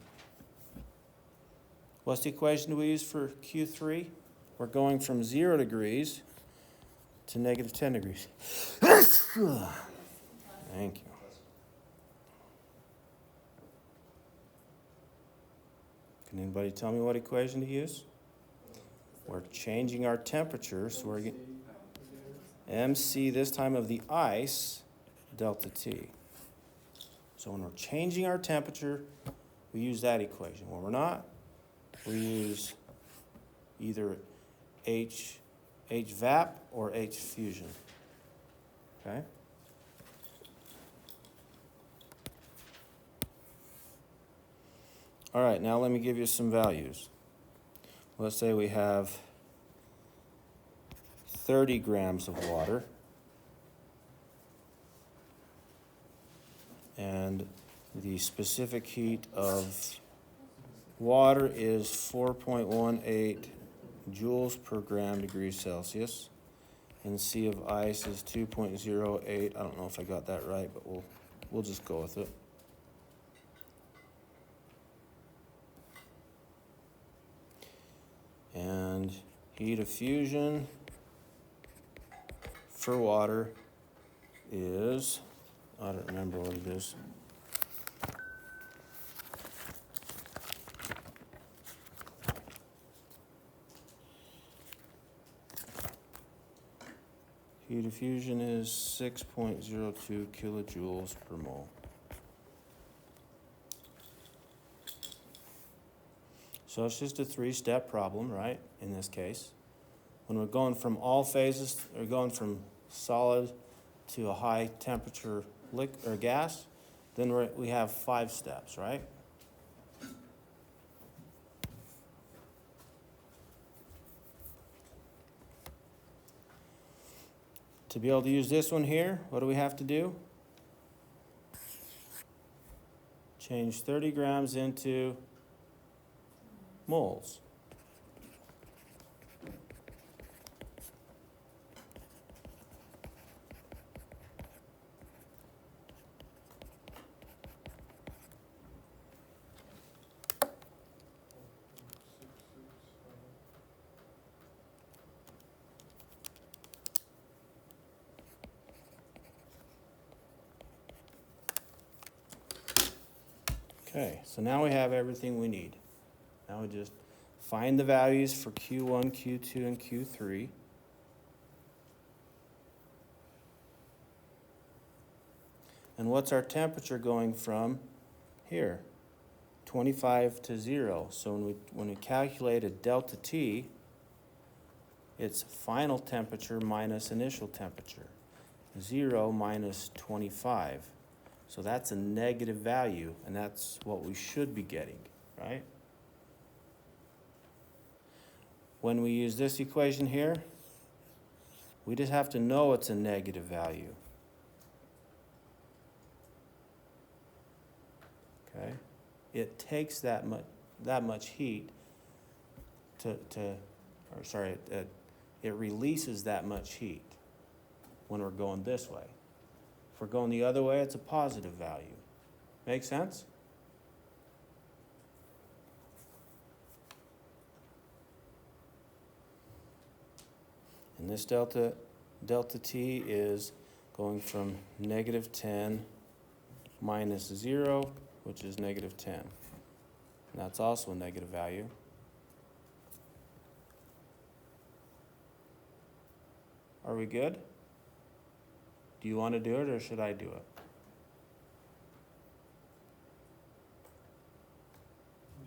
What's the equation we use for Q3? We're going from 0 degrees to negative 10 degrees. Thank you. Can anybody tell me what equation to use? We're changing our temperature, so we're getting MC this time of the ice, delta T. So when we're changing our temperature, we use that equation. When we're not, we use either HVAP or H fusion. Okay? All right, now let me give you some values. Let's say we have 30 grams of water, and the specific heat of water is 4.18 joules per gram degrees Celsius, and C of ice is 2.08. I don't know if I got that right, but we'll just go with it. And heat of fusion for water is, I don't remember what it is. Heat of fusion is 6.02 kilojoules per mole. So it's just a 3-step problem, right, in this case. When we're going from all phases, or going from solid to a high temperature liquid or gas, then we have 5 steps, right? To be able to use this one here, what do we have to do? Change 30 grams into moles. Okay, so now we have everything we need. Now we just find the values for Q1, Q2, and Q3. And what's our temperature going from here? 25 to 0. So when we calculate a delta T, it's final temperature minus initial temperature. 0 minus 25. So that's a negative value, and that's what we should be getting, right? When we use this equation here, we just have to know it's a negative value. Okay? It takes that much heat it releases that much heat when we're going this way. If we're going the other way, it's a positive value. Make sense? And this delta T is going from negative 10 minus 0, which is negative 10. And that's also a negative value. Are we good? Do you want to do it, or should I do it?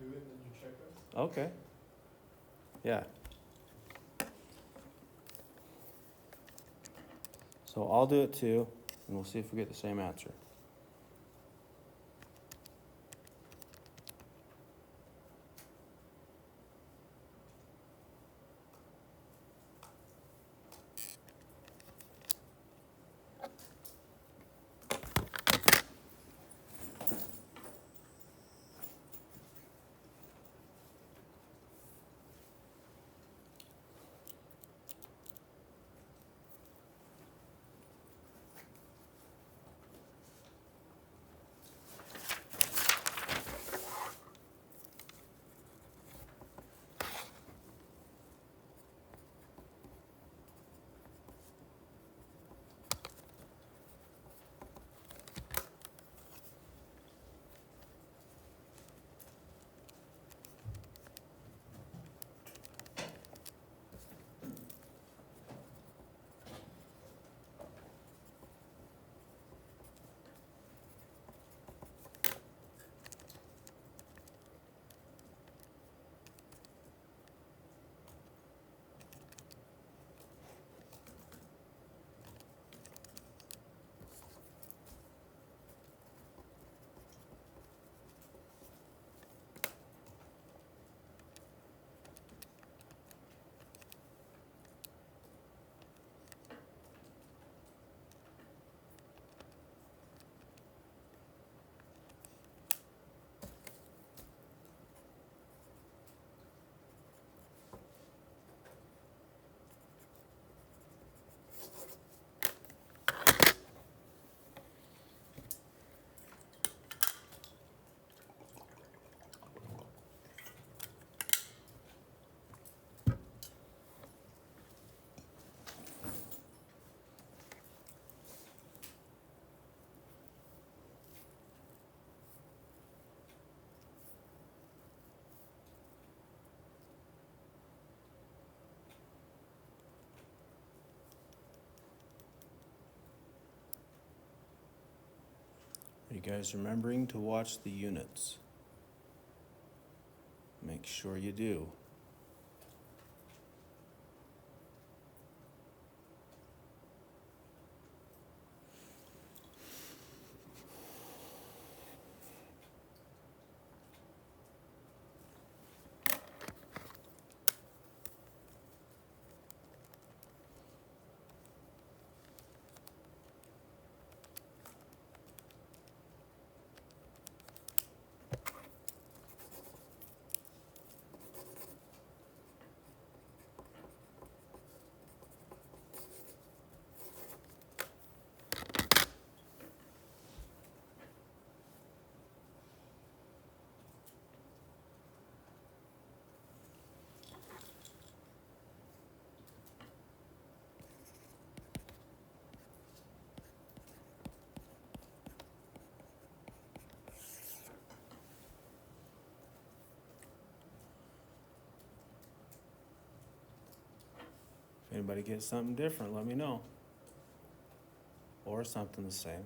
Do it and then you check us. Okay. Yeah. So I'll do it too, and we'll see if we get the same answer. Are you guys remembering to watch the units? Make sure you do. If anybody gets something different, let me know. Or something the same.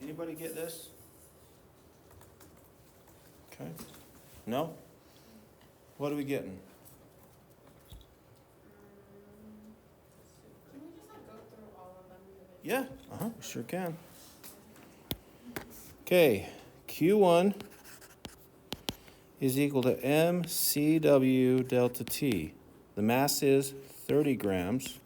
Anybody get this? Okay. No? What are we getting? Can we just like go through all of them Yeah, individually? sure can. Okay, Q1 is equal to mCW delta T. The mass is 30 grams.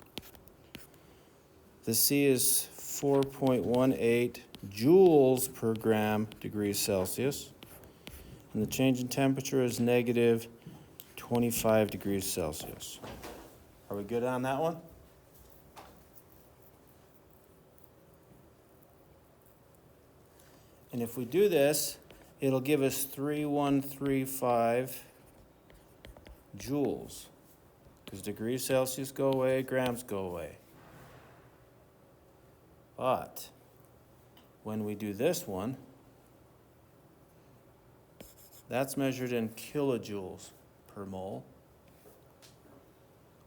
The C is 4.18 joules per gram degrees Celsius. And the change in temperature is negative 25 degrees Celsius. Are we good on that one? And if we do this, it'll give us 3135 joules. Because degrees Celsius go away, grams go away. But when we do this one, that's measured in kilojoules per mole.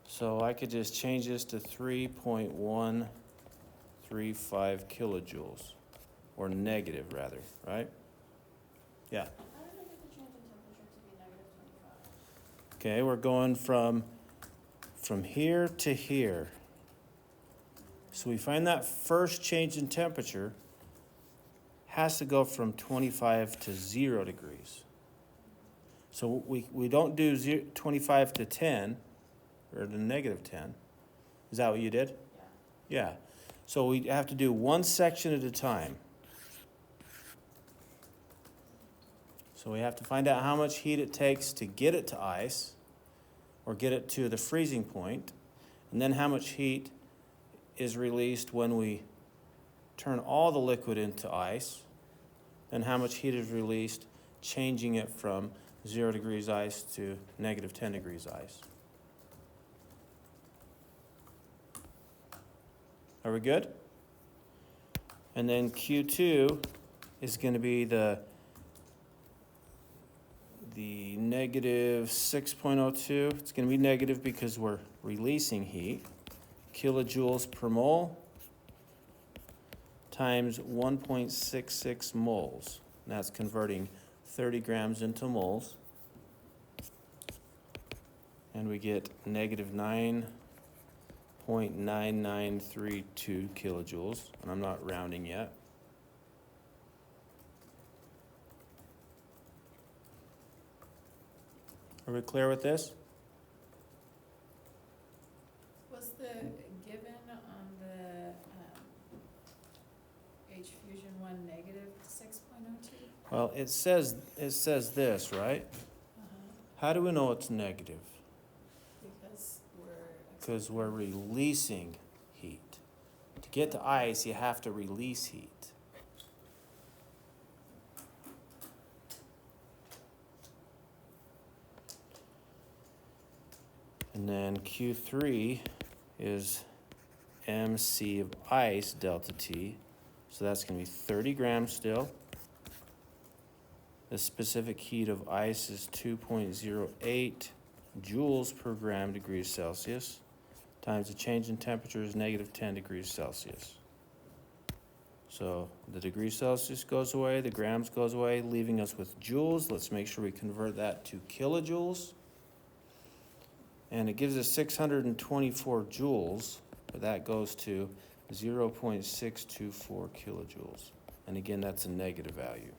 So I could just change this to 3.135 kilojoules, or negative rather, right? Yeah. How did I get the change in temperature to be -25? Okay, we're going from here to here. So we find that first change in temperature has to go from 25 to 0 degrees. So we don't do 25 to 10, or to negative 10. Is that what you did? Yeah. Yeah. So we have to do one section at a time. So we have to find out how much heat it takes to get it to ice, or get it to the freezing point, and then how much heat is released when we turn all the liquid into ice, and how much heat is released changing it from 0 degrees ice to negative 10 degrees ice. Are we good? And then Q2 is going to be the negative 6.02. It's going to be negative because we're releasing heat. Kilojoules per mole times 1.66 moles. And that's converting 30 grams into moles. And we get negative 9.9932 kilojoules. And I'm not rounding yet. Are we clear with this? Was the given on the H fusion one negative 6.02? Well, it says this, right? How do we know it's negative? Because we're releasing heat. To get to ice, you have to release heat. And then Q3 is MC of ice delta T. So that's going to be 30 grams still. The specific heat of ice is 2.08 joules per gram degrees Celsius, times the change in temperature is negative 10 degrees Celsius. So the degrees Celsius goes away, the grams goes away, leaving us with joules. Let's make sure we convert that to kilojoules. And it gives us 624 joules, but that goes to 0.624 kilojoules. And again, that's a negative value.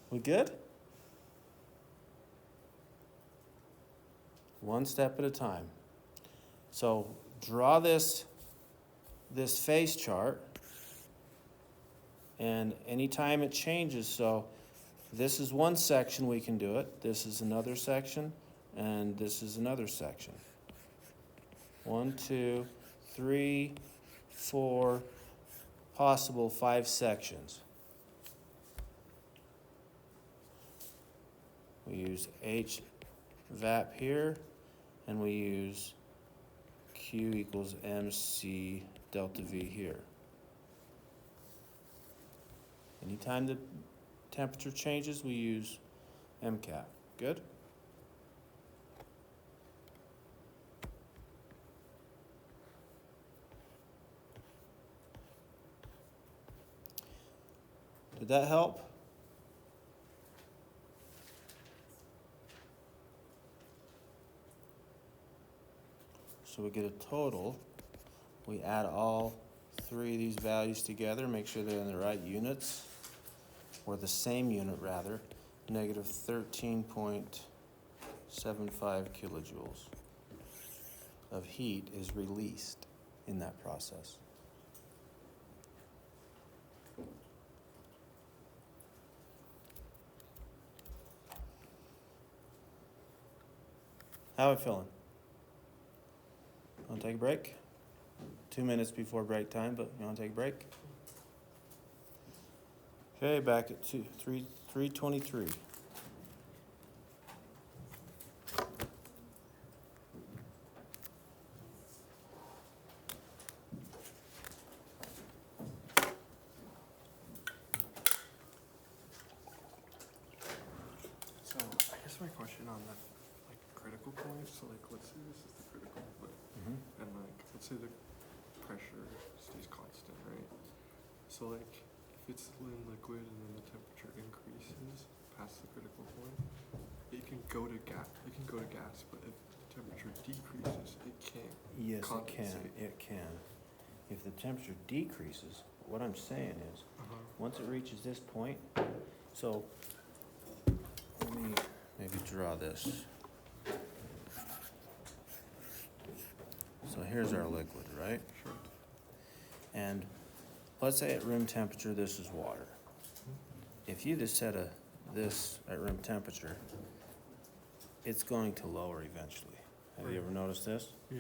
We good? One step at a time. So draw this phase chart, and anytime it changes, so this is one section we can do it, this is another section, and this is another section. 1, 2, 3, 4, possible 5 sections. We use H VAP here, and we use Q equals MC delta V here. Anytime the temperature changes, we use MCAP. Good? Did that help? So we get a total. We add all 3 of these values together, make sure they're in the right units. or the same unit rather, negative 13.75 kilojoules of heat is released in that process. How are we feeling? Want to take a break? 2 minutes before break time, but you want to take a break? Okay, back at 3:23. So I guess my question on the like critical point, so like let's say this is the critical point, and like let's say the pressure stays constant, right? So like if it's in liquid and then the temperature increases past the critical point, it can go to gas. But if the temperature decreases, it can't. Yes, Condensate. it can. If the temperature decreases, what I'm saying is, once it reaches this point, so let me maybe draw this. So here's our liquid, right? Sure. And let's say at room temperature, this is water. If you just set this at room temperature, it's going to lower eventually. Have you ever noticed this? Yeah.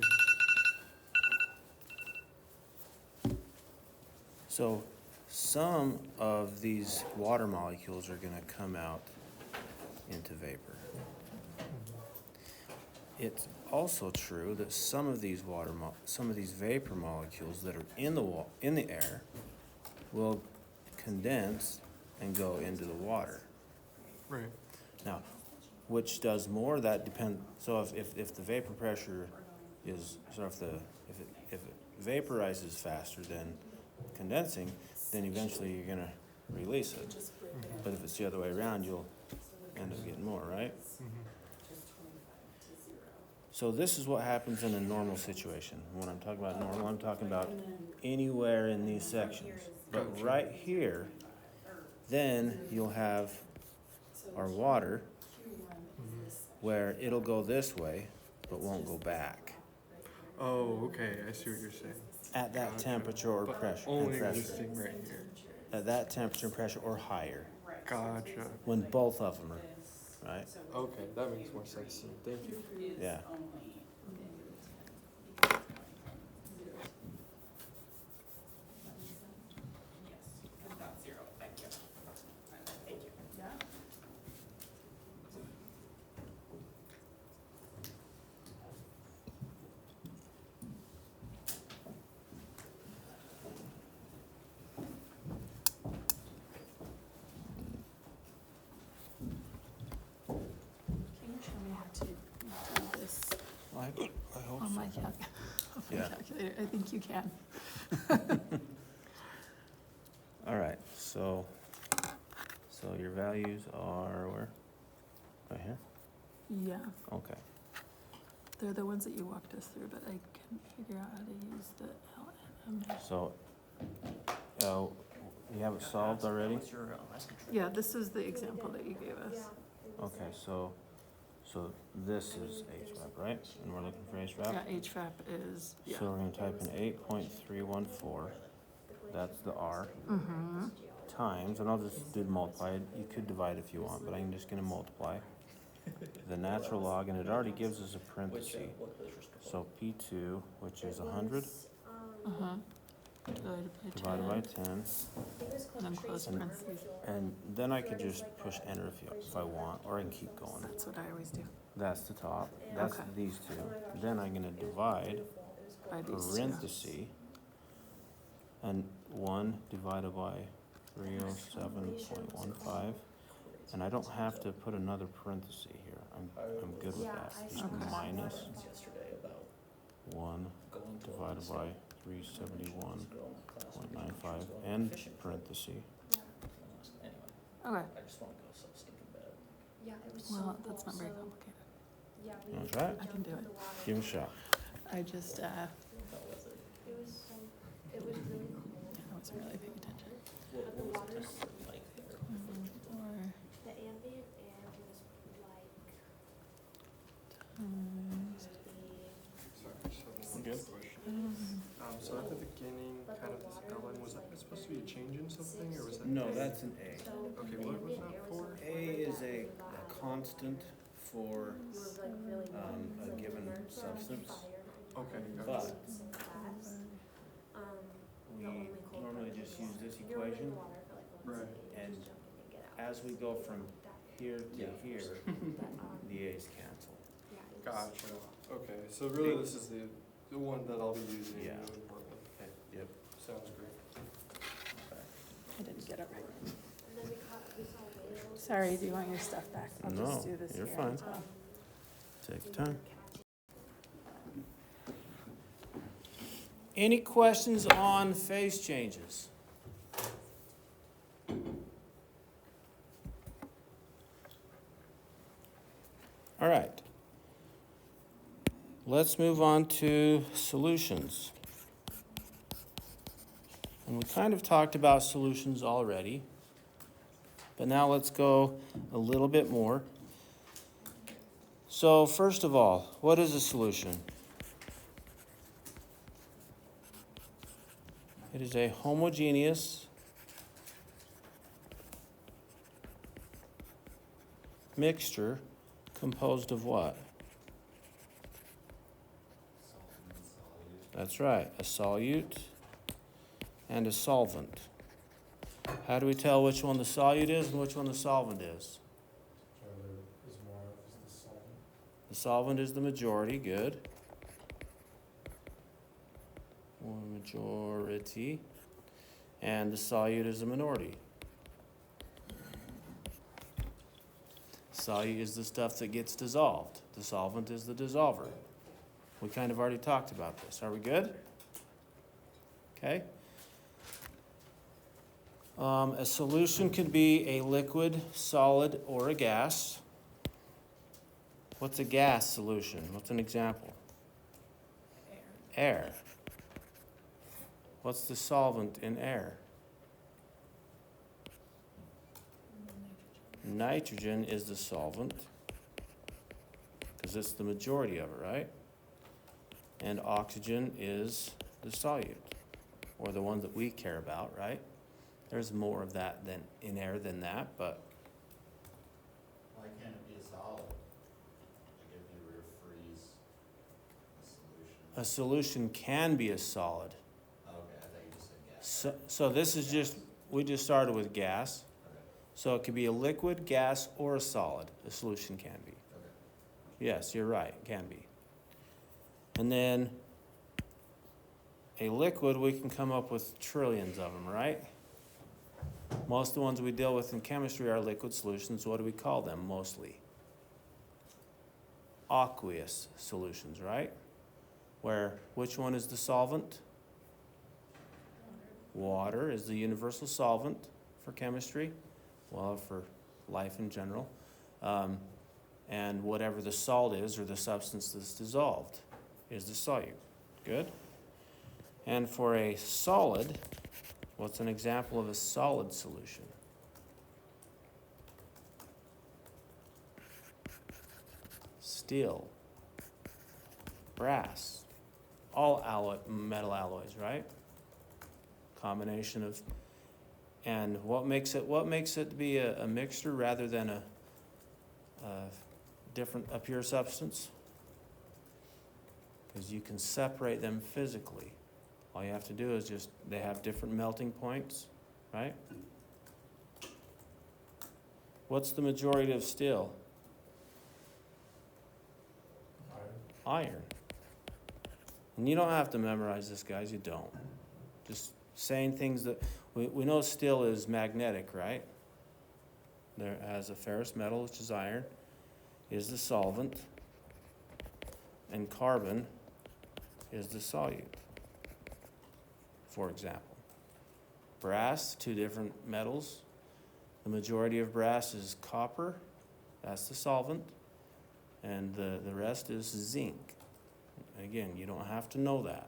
So some of these water molecules are going to come out into vapor. It's also true that some of these vapor molecules that are in the air will condense and go into the water. Right. Now, which does more? That depends. So if the vapor pressure is, so if it vaporizes faster than condensing, then eventually you're gonna release it. But if it's the other way around, you'll end up getting more, right? So this is what happens in a normal situation. When I'm talking about normal, I'm talking about anywhere in these sections. But Gotcha. right here, then you'll have our water where it'll go this way, but won't go back Oh, okay. I see what you're saying. at that Gotcha. temperature or But pressure. only and pressure. existing right here. At that temperature and pressure or higher, Gotcha. when both of them are, right? Okay, that makes more sense. Thank you. Yeah. That's zero, thank you. Thank you. Can you show me how to do this I hope on my so. Yeah. calculator? I think you can. All right, so your values are where? Right here? Yeah, Okay. they're the ones that you walked us through, but I couldn't figure out how to use the LNM. So, you have it solved already? What's your last control? Yeah, this is the example that you gave us. Okay, so this is HVAP, right? And we're looking for HVAP? Yeah, HVAP is, yeah. So we're gonna type in 8.314, that's the R, Mm-hmm. times, and I'll just do the multiply. You could divide if you want, but I'm just gonna multiply the natural log, and it already gives us a parenthesis. So P2, which is 100, Uh-huh. divided by 10, And then close And- parentheses. and then I could just push enter if I want, or I can keep going. That's what I always do. That's the top, that's Okay. these two. Then I'm gonna divide, By these two. parenthesis, and 1 divided by 307.15, and I don't have to put another parenthesis here. I'm good with that. Just Okay. minus Yesterday about 1 going to divided by 371.95 and parenthesis. Anyway, Okay, I just wanna go so stinking bad. Yeah, it was so well, cool. that's not very So, complicated. yeah, we You wanna try it? I can do jumped in it. the water. Give it a shot. I just, Not with it. It was so, it was really cool. I wasn't really paying attention. What The was the water's temperature like there? Mhm. Good. So at the beginning, kind of this outline, was that supposed to be a change in something, or was that? No, A? that's an A. Okay, what was that for? A is a constant for a given substance. Okay, But gotcha. we normally just use this equation, Right. and as we go from here to here, the A's cancel. Gotcha. Okay, so really this is the one that I'll be using Yeah. moving forward. Okay. Yep. Sounds great. I didn't get it right. Sorry, do you want your stuff back? I'll No, just do this you're here fine. as well. Take your time. Any questions on phase changes? All right. Let's move on to solutions. And we kind of talked about solutions already, but now let's go a little bit more. So first of all, what is a solution? It is a homogeneous mixture composed of what? That's right, a solute and a solvent. How do we tell which one the solute is and which one the solvent is? So there is more of the solvent. The solvent is the majority, good. Or majority. And the solute is the minority. Solute is the stuff that gets dissolved. The solvent is the dissolver. We kind of already talked about this. Are we good? Okay. A solution could be a liquid, solid, or a gas. What's a gas solution? What's an example? Air. What's the solvent in air? Nitrogen is the solvent, because it's the majority of it, right? And oxygen is the solute, or the one that we care about, right? There's more of that than in air than that, but Why can't it be a solid? Like if you were to freeze a solution? a solution can be a solid. Okay, I thought you just said gas. So this is just, we just started with gas. Okay, So it could be a liquid, gas, or a solid. A solution can be. okay. Yes, you're right, it can be. And then a liquid, we can come up with trillions of them, right? Most of the ones we deal with in chemistry are liquid solutions. What do we call them mostly? Aqueous solutions, right? Where, which one is the solvent? Water is the universal solvent for chemistry, well, for life in general. And whatever the salt is, or the substance that's dissolved, is the solute. Good? And for a solid, what's an example of a solid solution? Steel, brass, all metal alloys, right? Combination of, and what makes it be a mixture rather than a pure substance? Because you can separate them physically. All you have to do is just, they have different melting points, right? What's the majority of steel? Iron. And you don't have to memorize this, guys, you don't. Just saying things that, we know steel is magnetic, right? There has a ferrous metal, which is iron, is the solvent, and carbon is the solute, for example. Brass, two different metals. The majority of brass is copper, that's the solvent, and the rest is zinc. Again, you don't have to know that.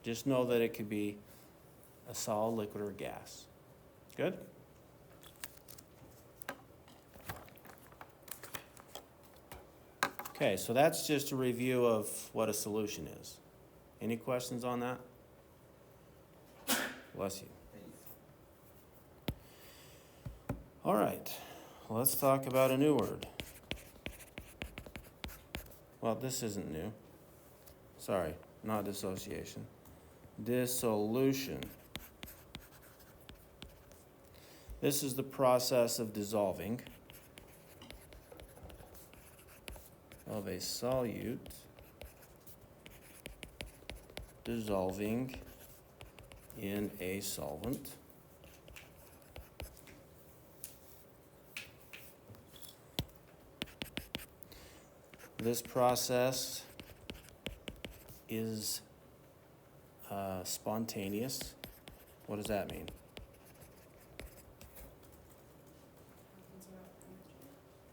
Just know that it could be a solid, liquid, or gas. Good? Okay, so that's just a review of what a solution is. Any questions on that? Bless you. All right, let's talk about a new word. Well, this isn't new. Sorry, not dissociation. Dissolution. This is the process of dissolving of a solute dissolving in a solvent. This process is spontaneous. What does that mean?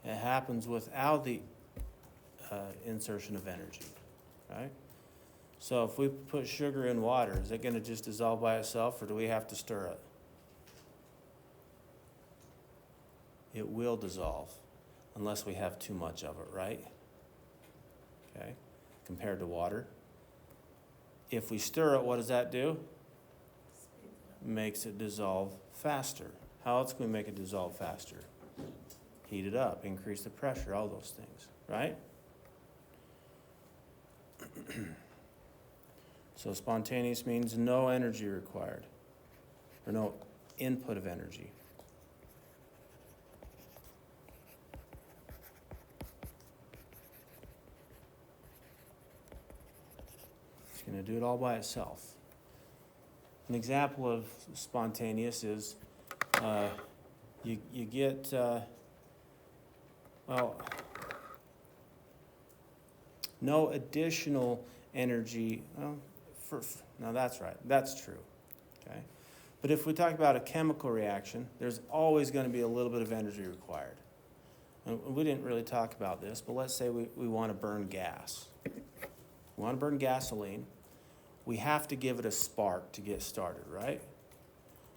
It happens without the insertion of energy, right? So if we put sugar in water, is it going to just dissolve by itself, or do we have to stir it? It will dissolve unless we have too much of it, right? Okay, compared to water. If we stir it, what does that do? Makes it dissolve faster. How else can we make it dissolve faster? Heat it up, increase the pressure, all those things, right? So spontaneous means no energy required, or no input of energy. It's going to do it all by itself. An example of spontaneous is you get, no additional energy. No, that's right. That's true. Okay. But if we talk about a chemical reaction, there's always going to be a little bit of energy required. And we didn't really talk about this, but let's say we want to burn gas. We want to burn gasoline. We have to give it a spark to get started, right?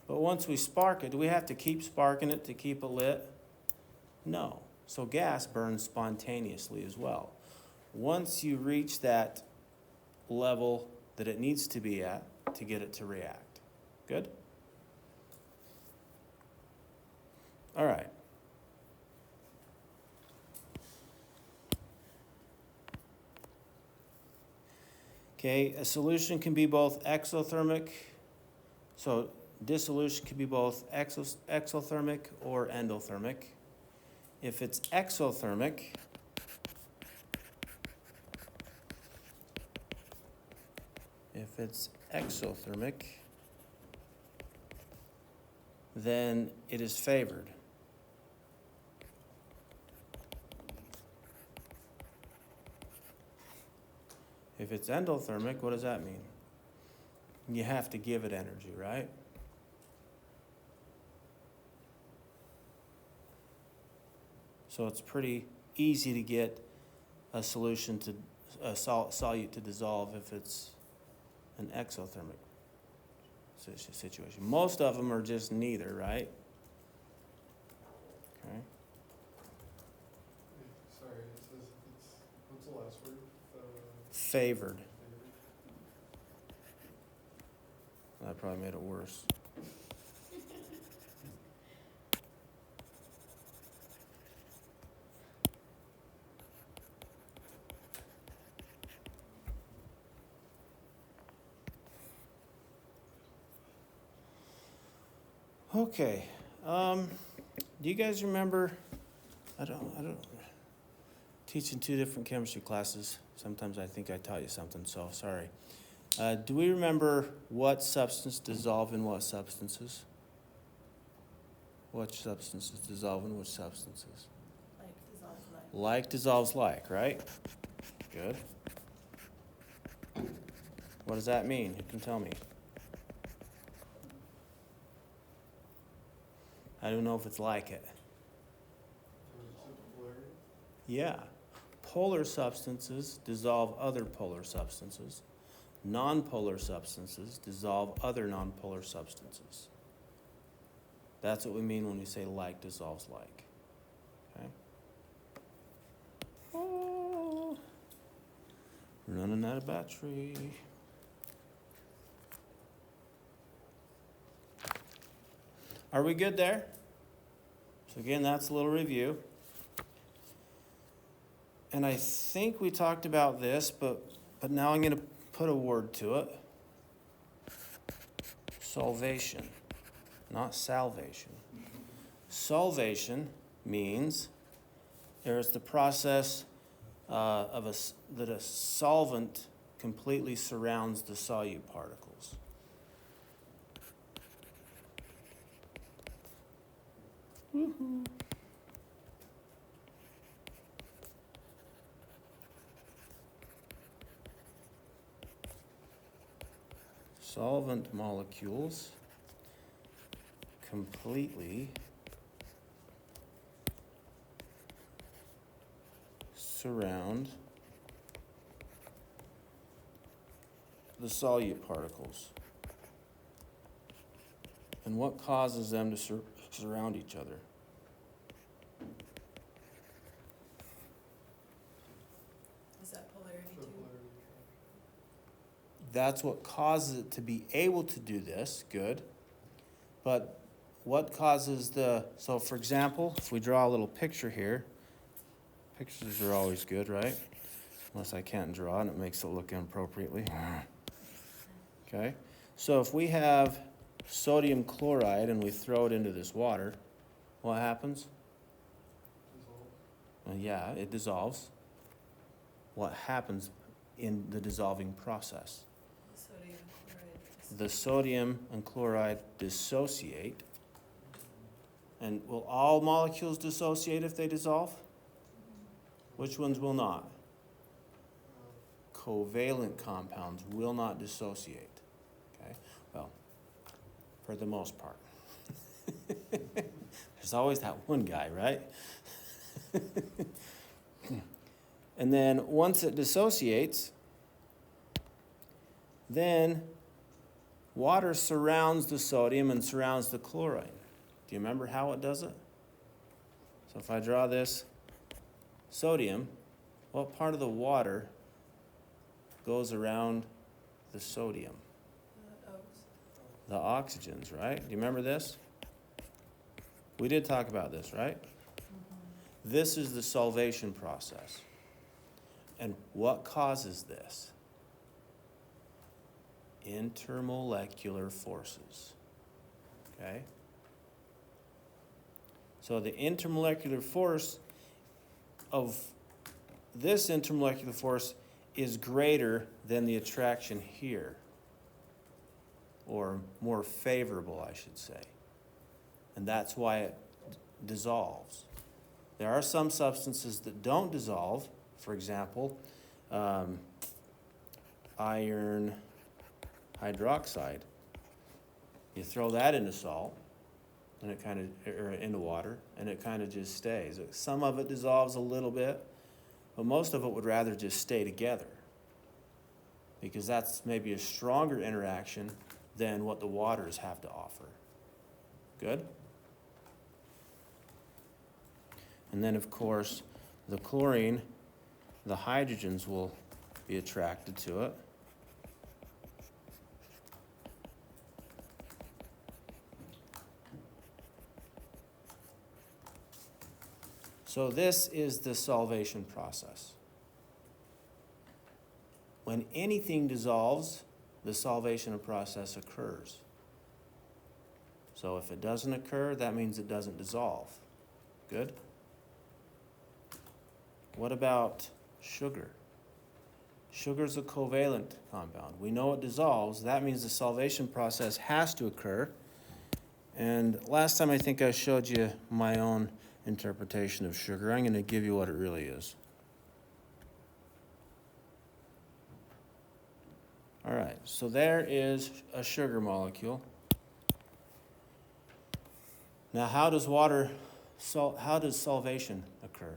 But once we spark it, do we have to keep sparking it to keep it lit? No. So gas burns spontaneously as well. Once you reach that level that it needs to be at to get it to react. Good? All right. Okay, a solution can be both exothermic, so dissolution can be both exothermic or endothermic. If it's exothermic, then it is favored. If it's endothermic, what does that mean? You have to give it energy, right? So it's pretty easy to get a solution to a solute to dissolve if it's an exothermic situation. Most of them are just neither, right? Okay. Sorry, it says what's the last word? Favored. That probably made it worse. Okay, do you guys remember, I don't, teaching two different chemistry classes, sometimes I think I taught you something, so sorry. Do we remember what substance dissolve in what substances? What substances dissolve in which substances? Like dissolves like. Like dissolves like, right? Good. What does that mean? Who can tell me? I don't know if it's like it. Yeah. Polar substances dissolve other polar substances. Non-polar substances dissolve other non-polar substances. That's what we mean when we say like dissolves like. Okay? out of battery. Are we good there? So again, that's a little review. And I think we talked about this, but now I'm going to put a word to it. Solvation, not salvation. Solvation means there's the process that a solvent completely surrounds the solute particles. Woohoo. Solvent molecules completely surround the solute particles. And what causes them to surround each other? Is that polarity The too? polarity That's what causes it to be able to do this, good. But what causes so for example, if we draw a little picture here, pictures are always good, right? Unless I can't draw and it makes it look inappropriately. Okay, so if we have sodium chloride and we throw it into this water, what happens? dissolves. Well, yeah, it dissolves. What happens in the dissolving process? Sodium chloride. The sodium and chloride dissociate. And will all molecules dissociate if they dissolve? Which ones will not? Covalent compounds will not dissociate. Okay? Well, for the most part. There's always that one guy, right? And then once it dissociates, then water surrounds the sodium and surrounds the chloride. Do you remember how it does it? So if I draw this sodium, what part of the water goes around the sodium? The oxygens, right? Do you remember this? We did talk about this, right? This is the solvation process. And what causes this? Intermolecular forces. Okay? So the intermolecular force of this intermolecular force is greater than the attraction here, or more favorable, I should say. And that's why it dissolves. There are some substances that don't dissolve. For example, iron hydroxide. You throw that into salt, and it or into water, and it kind of just stays. Some of it dissolves a little bit, but most of it would rather just stay together, because that's maybe a stronger interaction than what the waters have to offer. Good? And then, of course, the chlorine, the hydrogens will be attracted to it. So this is the solvation process. When anything dissolves, the solvation process occurs. So if it doesn't occur, that means it doesn't dissolve. Good? What about sugar? Sugar's a covalent compound. We know it dissolves. That means the solvation process has to occur. And last time I think I showed you my own interpretation of sugar. I'm going to give you what it really is. All right, so there is a sugar molecule. Now, how does solvation occur?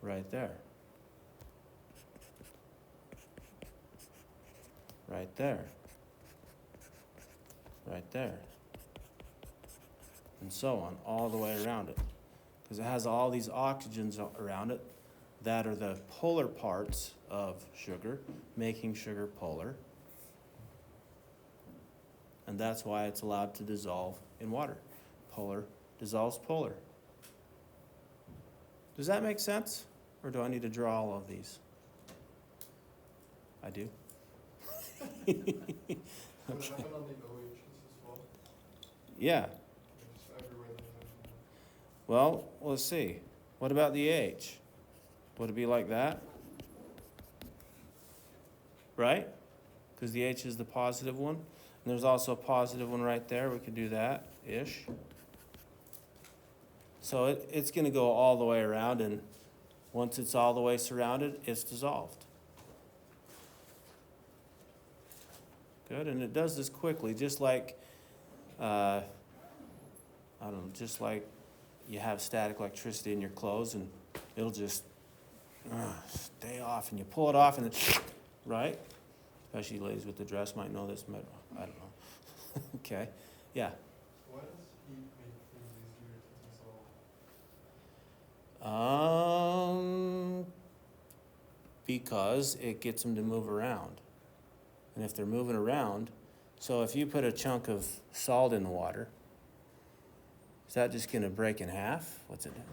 Right there. Right there. Right there. and so on, all the way around it. Because it has all these oxygens around it that are the polar parts of sugar, making sugar polar. And that's why it's allowed to dissolve in water. Polar dissolves polar. Does that make sense? Or do I need to draw all of these? I do. Would it happen on the OHs as well? Yeah. Or just everywhere they have them? Well, let's see. What about the H? Would it be like that? Right? Because the H is the positive one. And there's also a positive one right there. We could do that-ish. So it's going to go all the way around, and once it's all the way surrounded, it's dissolved. Good, and it does this quickly, just like, I don't know, just like you have static electricity in your clothes, and it'll just stay off, and you pull it off, and then, right? Especially ladies with the dress might know this, but I don't know. Okay, yeah. Why does heat make things easier to dissolve? Because it gets them to move around. And if they're moving around, so if you put a chunk of salt in the water, is that just gonna break in half? What's it doing?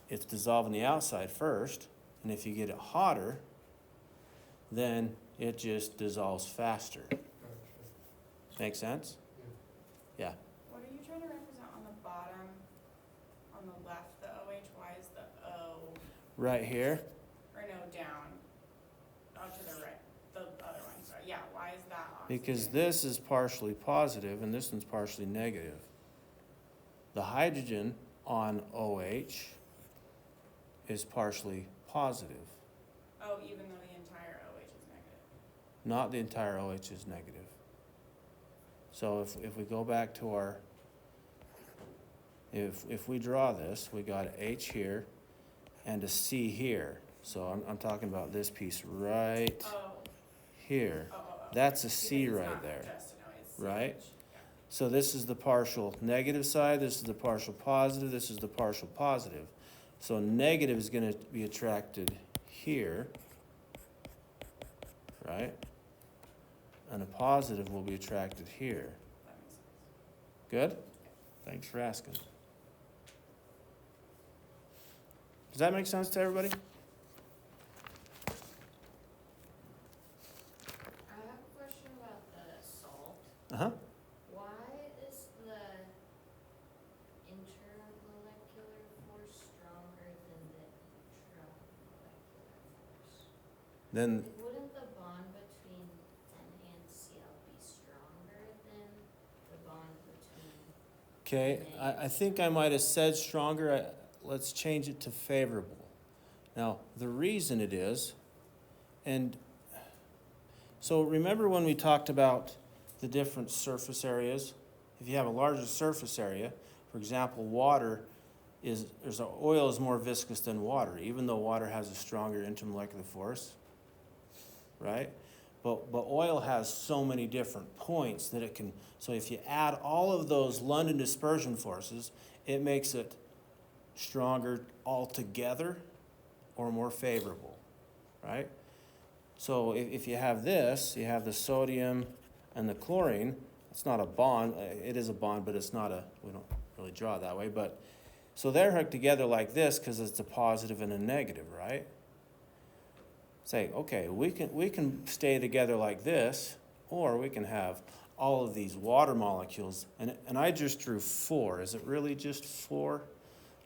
It's dissolving the outside first, and if you get it hotter, then it just dissolves faster. Gotcha. Make sense? Yeah. What are you trying to represent on the bottom, on the left, the OH, why is the O, Right here, or no, down, oh, to the right, the other one, sorry, yeah, why is that oxygen? because this is partially positive and this one's partially negative. The hydrogen on OH is partially positive. Oh, even though the entire OH is negative. Not the entire OH is negative. So if we go back to our, if we draw this, we got H here and a C here. So I'm talking about this piece right Oh, here. oh, oh, oh. That's a Because C it's right not there, just an OH, it's right? CH, yeah. So this is the partial negative side, this is the partial positive, this is the partial positive. So negative is gonna be attracted here, right? And a positive will be attracted here. That makes sense. Good? Thanks for asking. Does that make sense to everybody? I have a question about the salt. Uh-huh. Why is the intermolecular force stronger than the intramolecular force? Then, Like, wouldn't the bond between N and Cl be stronger than the bond between? okay, I think I might have said stronger. Let's change it to favorable. Now, the reason it is, and so remember when we talked about the different surface areas? If you have a larger surface area, for example, oil is more viscous than water, even though water has a stronger intermolecular force, right? But oil has so many different points that it can, so if you add all of those London dispersion forces, it makes it stronger altogether or more favorable, right? So if you have this, you have the sodium and the chlorine, it's not a bond, it is a bond, but it's not we don't really draw it that way, but, so they're hooked together like this because it's a positive and a negative, right? Say, okay, we can stay together like this, or we can have all of these water molecules, and I just drew 4. Is it really just 4?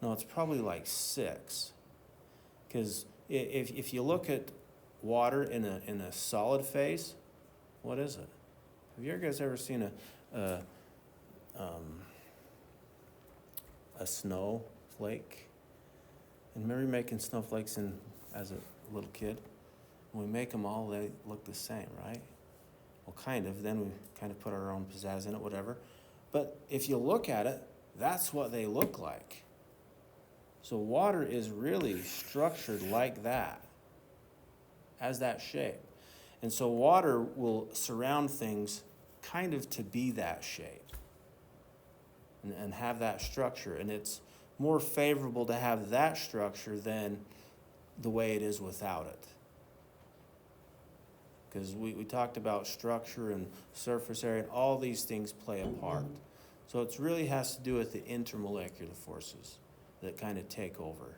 No, it's probably like 6. Because if you look at water in a solid phase, what is it? Have you guys ever seen a snowflake? And remember making snowflakes as a little kid? When we make them all, they look the same, right? Well, kind of. Then we kind of put our own pizzazz in it, whatever. But if you look at it, that's what they look like. So water is really structured like that, has that shape. And so water will surround things kind of to be that shape. and have that structure. And it's more favorable to have that structure than the way it is without it. Because we talked about structure and surface area, and all these things play a part. So it really has to do with the intermolecular forces that kind of take over.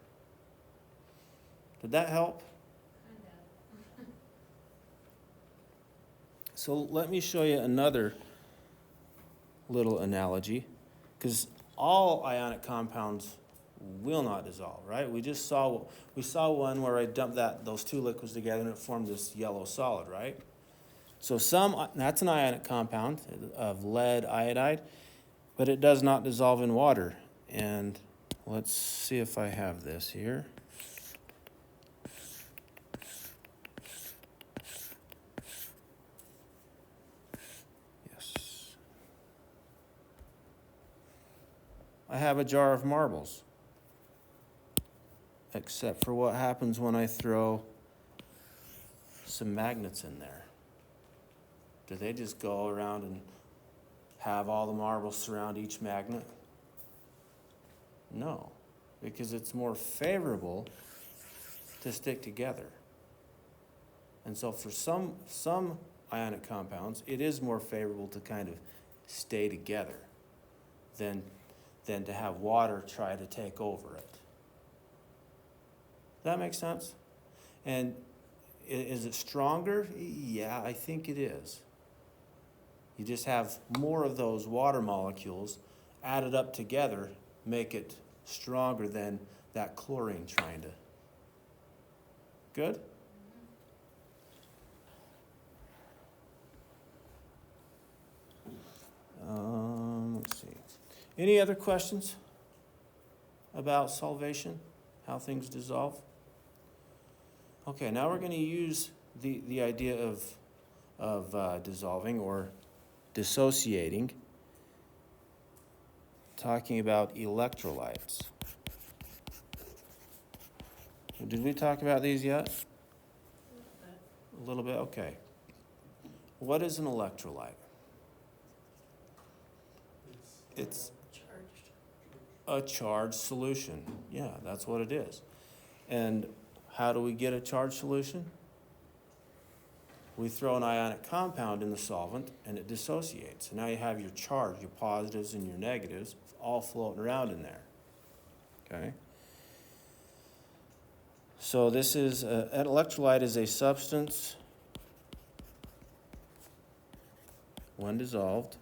Did that help? Kind of. So let me show you another little analogy, because all ionic compounds will not dissolve, right? We saw one where I dumped those two liquids together and it formed this yellow solid, right? So that's an ionic compound of lead iodide, but it does not dissolve in water. And let's see if I have this here. Yes. I have a jar of marbles, except for what happens when I throw some magnets in there. Do they just go around and have all the marbles surround each magnet? No, because it's more favorable to stick together. And so for some ionic compounds, it is more favorable to kind of stay together than to have water try to take over it. Does that make sense? And is it stronger? Yeah, I think it is. You just have more of those water molecules added up together, make it stronger than that chlorine trying to. Good? Let's see. Any other questions about solvation? How things dissolve? Okay, now we're going to use the idea of dissolving or dissociating, talking about electrolytes. Did we talk about these yet? A little bit, okay. What is an electrolyte? It's a charged solution. Yeah, that's what it is. And how do we get a charged solution? We throw an ionic compound in the solvent and it dissociates. And now you have your charge, your positives and your negatives, all floating around in there. Okay? So this is, an electrolyte is a substance, when dissolved,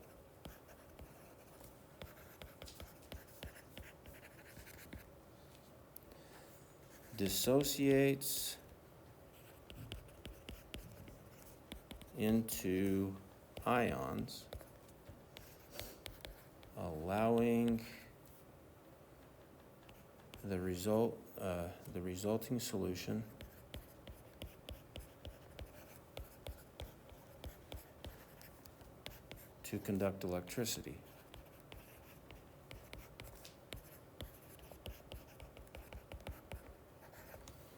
dissociates into ions, allowing the resulting solution to conduct electricity.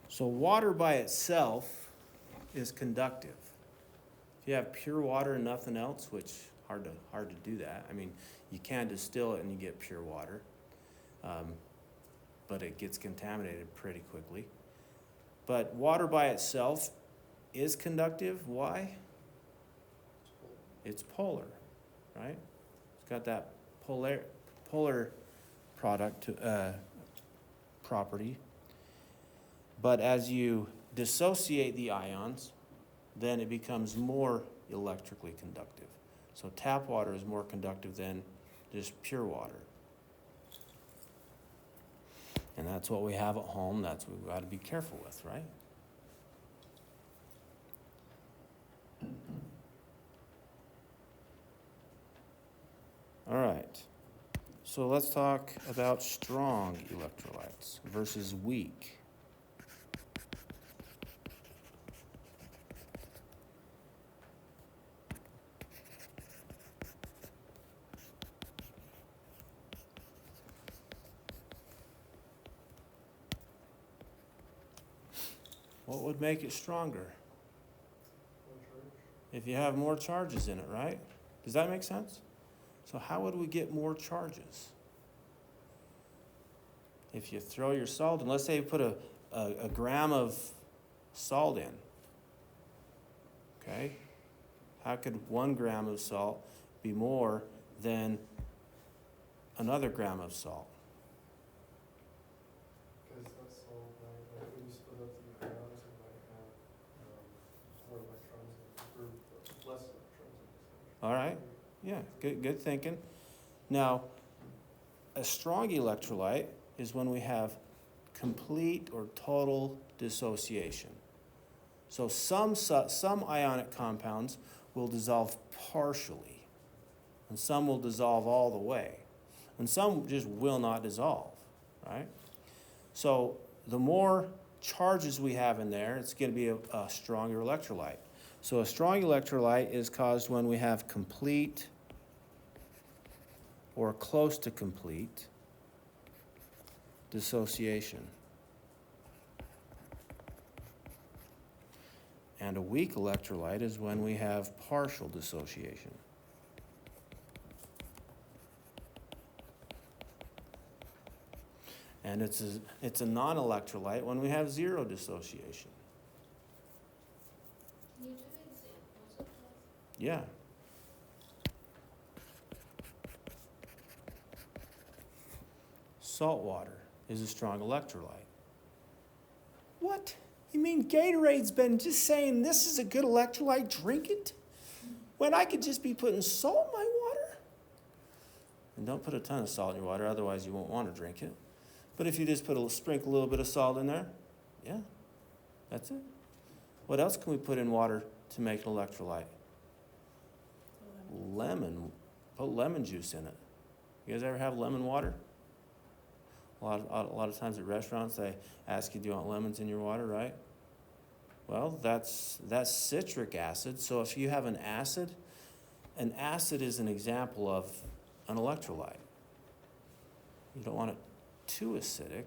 So water by itself is conductive. If you have pure water and nothing else, which hard to do that. I mean, you can distill it and you get pure water, but it gets contaminated pretty quickly. But water by itself is conductive. Why? It's polar, right? It's got that polar property. But as you dissociate the ions, then it becomes more electrically conductive. So tap water is more conductive than just pure water. And that's what we have at home. That's what we've got to be careful with, right? All right. So let's talk about strong electrolytes versus weak. What would make it stronger? If you have more charges in it, right? Does that make sense? So how would we get more charges? If you throw your salt in, let's say you put a gram of salt in, okay? How could 1 gram of salt be more than another gram of salt? Because that's all, like when you split up the ions, it might have, more electrons or less electrons in the All right, yeah, good thinking. Now, a strong electrolyte is when we have complete or total dissociation. So some ionic compounds will dissolve partially, and some will dissolve all the way, and some just will not dissolve, right? So the more charges we have in there, it's going to be a stronger electrolyte. So a strong electrolyte is caused when we have complete or close to complete dissociation. And a weak electrolyte is when we have partial dissociation. And it's a non-electrolyte when we have zero dissociation. Can you give examples of those? Yeah. Salt water is a strong electrolyte. What? You mean Gatorade's been just saying this is a good electrolyte, drink it? When I could just be putting salt in my water? And don't put a ton of salt in your water, otherwise you won't want to drink it. But if you just sprinkle a little bit of salt in there, yeah, that's it. What else can we put in water to make an electrolyte? Lemon. Put lemon juice in it. You guys ever have lemon water? A lot of times at restaurants they ask you, do you want lemons in your water, right? Well, that's citric acid. So if you have an acid is an example of an electrolyte. You don't want it too acidic,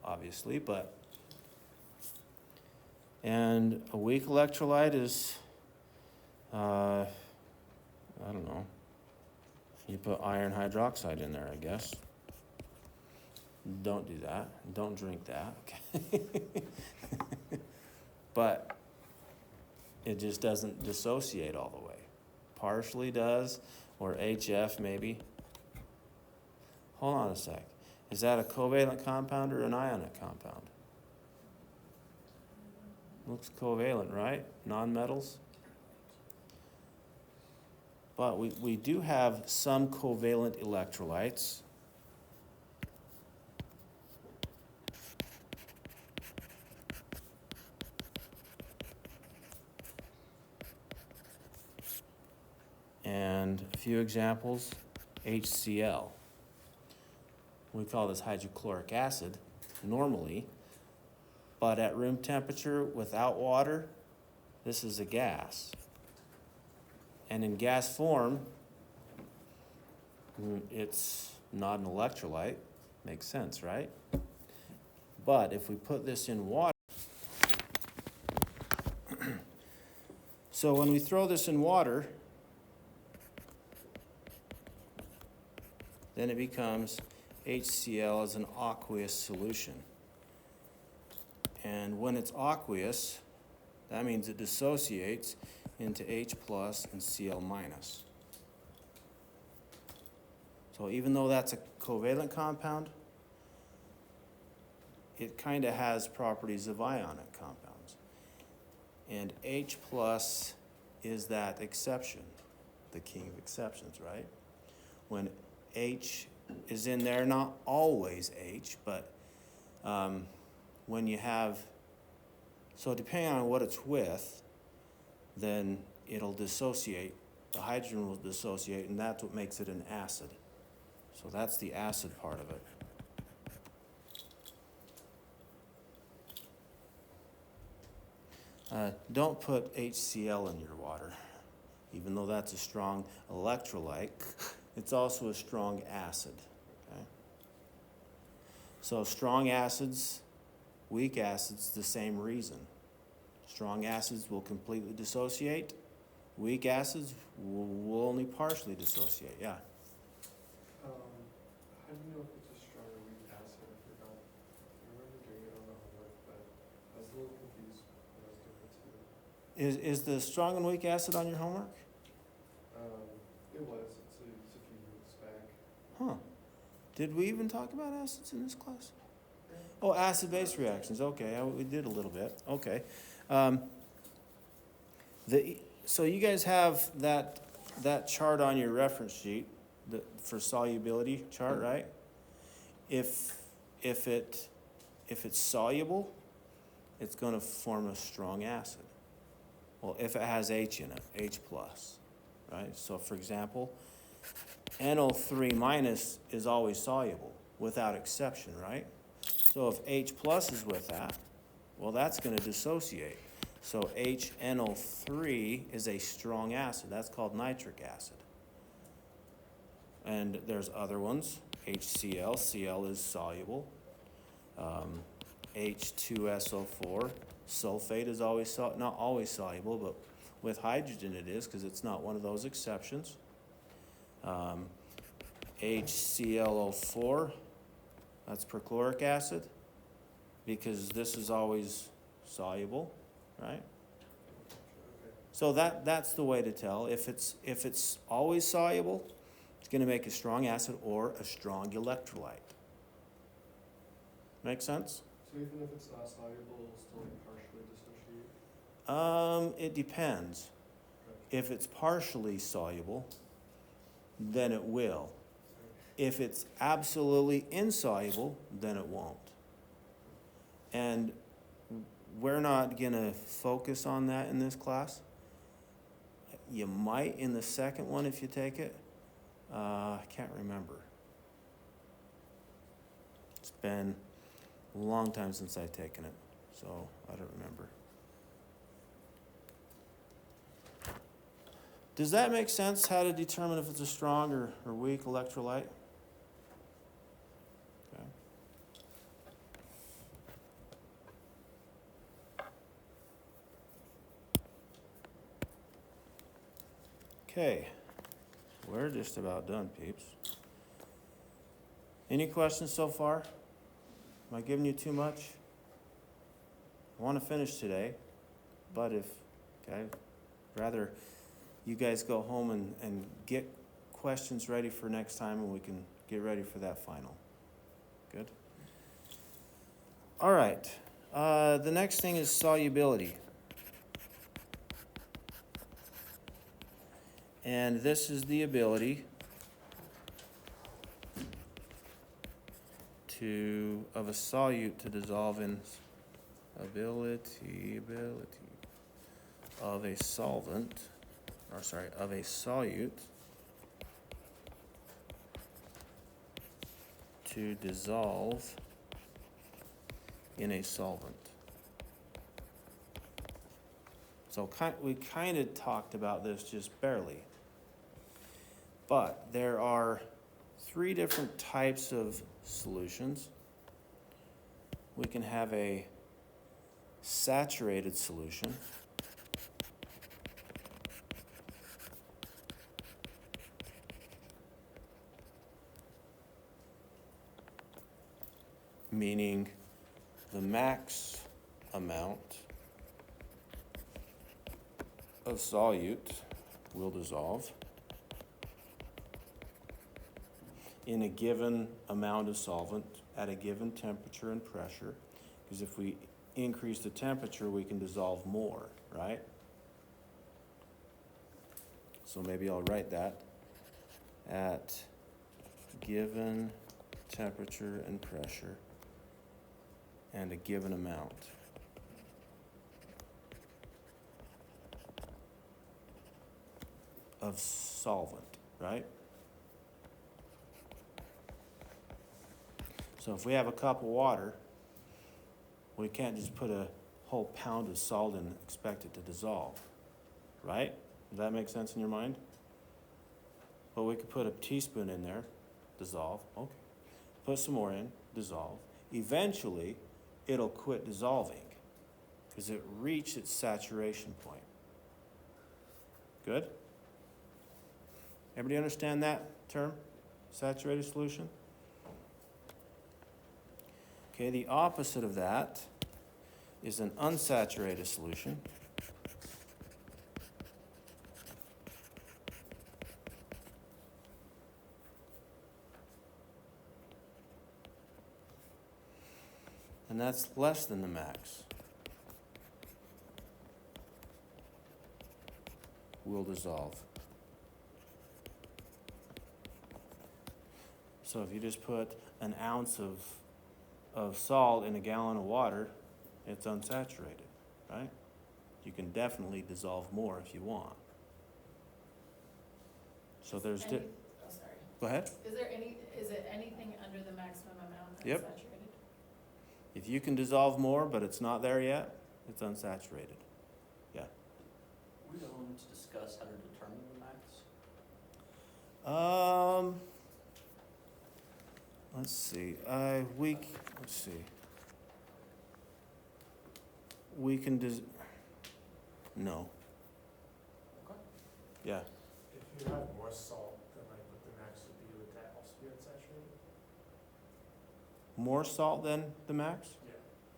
obviously, and a weak electrolyte is, I don't know, you put iron hydroxide in there, I guess. Don't do that. Don't drink that, okay? But it just doesn't dissociate all the way. Partially does, or HF maybe. Hold on a sec. Is that a covalent compound or an ionic compound? Looks covalent, right? Non-metals. But we do have some covalent electrolytes. And a few examples, HCl. We call this hydrochloric acid normally, but at room temperature without water, this is a gas. And in gas form, it's not an electrolyte. Makes sense, right? But if we put this in water, so when we throw this in water, then it becomes HCl as an aqueous solution. And when it's aqueous, that means it dissociates into H plus and Cl minus. So even though that's a covalent compound, it kind of has properties of ionic compounds. And H plus is that exception, the king of exceptions, right? When H is in there, not always H, but when you have, so depending on what it's with, then it'll dissociate, the hydrogen will dissociate, and that's what makes it an acid. So that's the acid part of it. Don't put HCl in your water, even though that's a strong electrolyte. It's also a strong acid, okay? So strong acids, weak acids, the same reason. Strong acids will completely dissociate. Weak acids will only partially dissociate, yeah. Is the strong and weak acid on your homework? It was, it's a few weeks back. Huh. Did we even talk about acids in this class? Oh, acid-base reactions, okay, we did a little bit, okay. So you guys have that chart on your reference sheet, for solubility chart, right? If it's soluble, it's gonna form a strong acid. Well, if it has H in it, H plus, right? So for example, NO3 minus is always soluble, without exception, right? So if H plus is with that, well, that's gonna dissociate. So HNO3 is a strong acid. That's called nitric acid. And there's other ones. HCl, Cl is soluble. H2SO4, sulfate is always not always soluble, but with hydrogen it is, because it's not one of those exceptions. HClO4, that's perchloric acid, because this is always soluble, right? So that's the way to tell. If it's always soluble, it's going to make a strong acid or a strong electrolyte. Make sense? So even if it's not soluble, it'll still partially dissociate? It depends. If it's partially soluble, then it will. If it's absolutely insoluble, then it won't. And we're not gonna focus on that in this class. You might in the second one if you take it. I can't remember. It's been a long time since I've taken it, so I don't remember. Does that make sense, how to determine if it's a strong or weak electrolyte? Okay. Okay, we're just about done, peeps. Any questions so far? Am I giving you too much? I want to finish today, but rather you guys go home and get questions ready for next time, and we can get ready for that final. Good? All right, the next thing is solubility. And this is the ability of a solute to dissolve in ability of a solvent, of a solute to dissolve in a solvent. So we kind of talked about this just barely. But there are 3 different types of solutions. We can have a saturated solution, meaning the max amount of solute will dissolve in a given amount of solvent at a given temperature and pressure, because if we increase the temperature, we can dissolve more, right? So maybe I'll write that at given temperature and pressure and a given amount. Of solvent, right? So if we have a cup of water, we can't just put a whole pound of salt in and expect it to dissolve, right? Does that make sense in your mind? But we could put a teaspoon in there, dissolve, okay. Put some more in, dissolve. Eventually, it'll quit dissolving because it reached its saturation point. Good? Everybody understand that term? Saturated solution? Okay, the opposite of that is an unsaturated solution. and that's less than the max, will dissolve. So if you just put an ounce of salt in a gallon of water, it's unsaturated, right? You can definitely dissolve more if you want. So there's, Oh, sorry. go ahead. Is it anything under the maximum amount that's Yep. saturated? If you can dissolve more, but it's not there yet, it's unsaturated. We're going to discuss how to determine the max. Let's see, let's see. We can no. Okay. Yeah, If you have more salt than like what the max would be, would that also be unsaturated? more salt than the max? Yeah,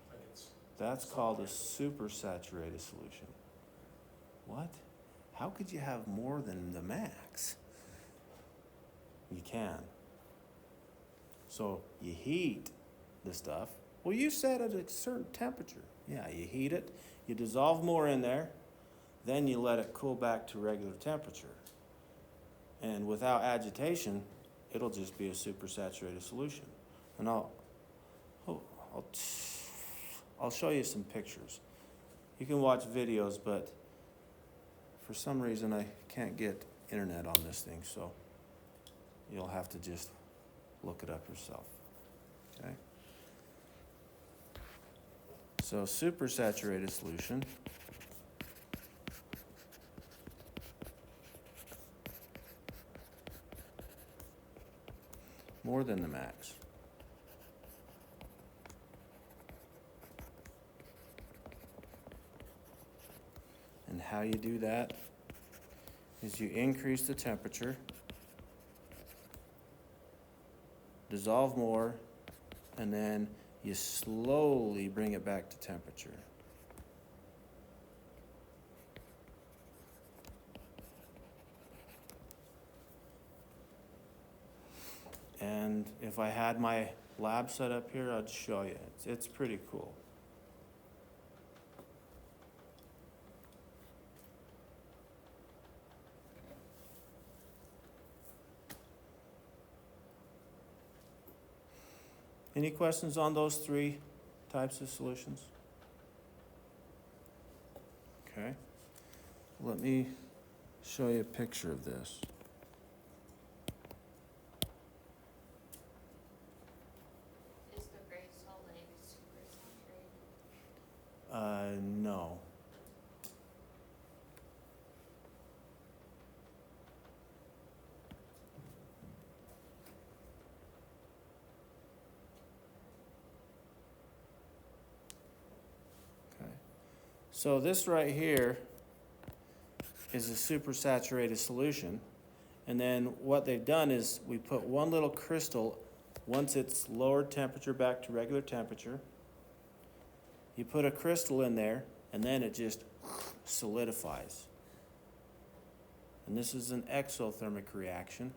like it's. That's called a supersaturated solution. What? How could you have more than the max? You can. So you heat the stuff. Well, you set it at a certain temperature. Yeah, you heat it, you dissolve more in there, then you let it cool back to regular temperature. And without agitation, it'll just be a supersaturated solution. And I'll show you some pictures. You can watch videos, but for some reason I can't get internet on this thing, so you'll have to just look it up yourself, okay? So supersaturated solution. More than the max. And how you do that is you increase the temperature, dissolve more, and then you slowly bring it back to temperature. And if I had my lab set up here, I'd show you. It's pretty cool. Any questions on those three types of solutions? Okay. Let me show you a picture of this. Is the gray salt lake super saturated? No. Okay. So this right here is a supersaturated solution. And then what they've done is we put one little crystal, once it's lowered temperature back to regular temperature, you put a crystal in there, and then it just solidifies. And this is an exothermic reaction.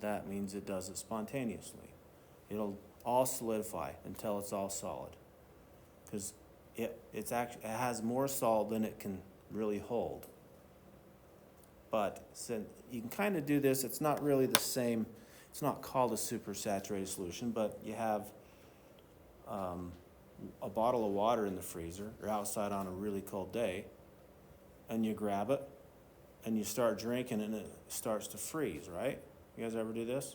That means it does it spontaneously. It'll all solidify until it's all solid. Because it has more salt than it can really hold. But since you can kind of do this, it's not really the same, it's not called a supersaturated solution, but you have a bottle of water in the freezer or outside on a really cold day, and you grab it and you start drinking and it starts to freeze, right? You guys ever do this?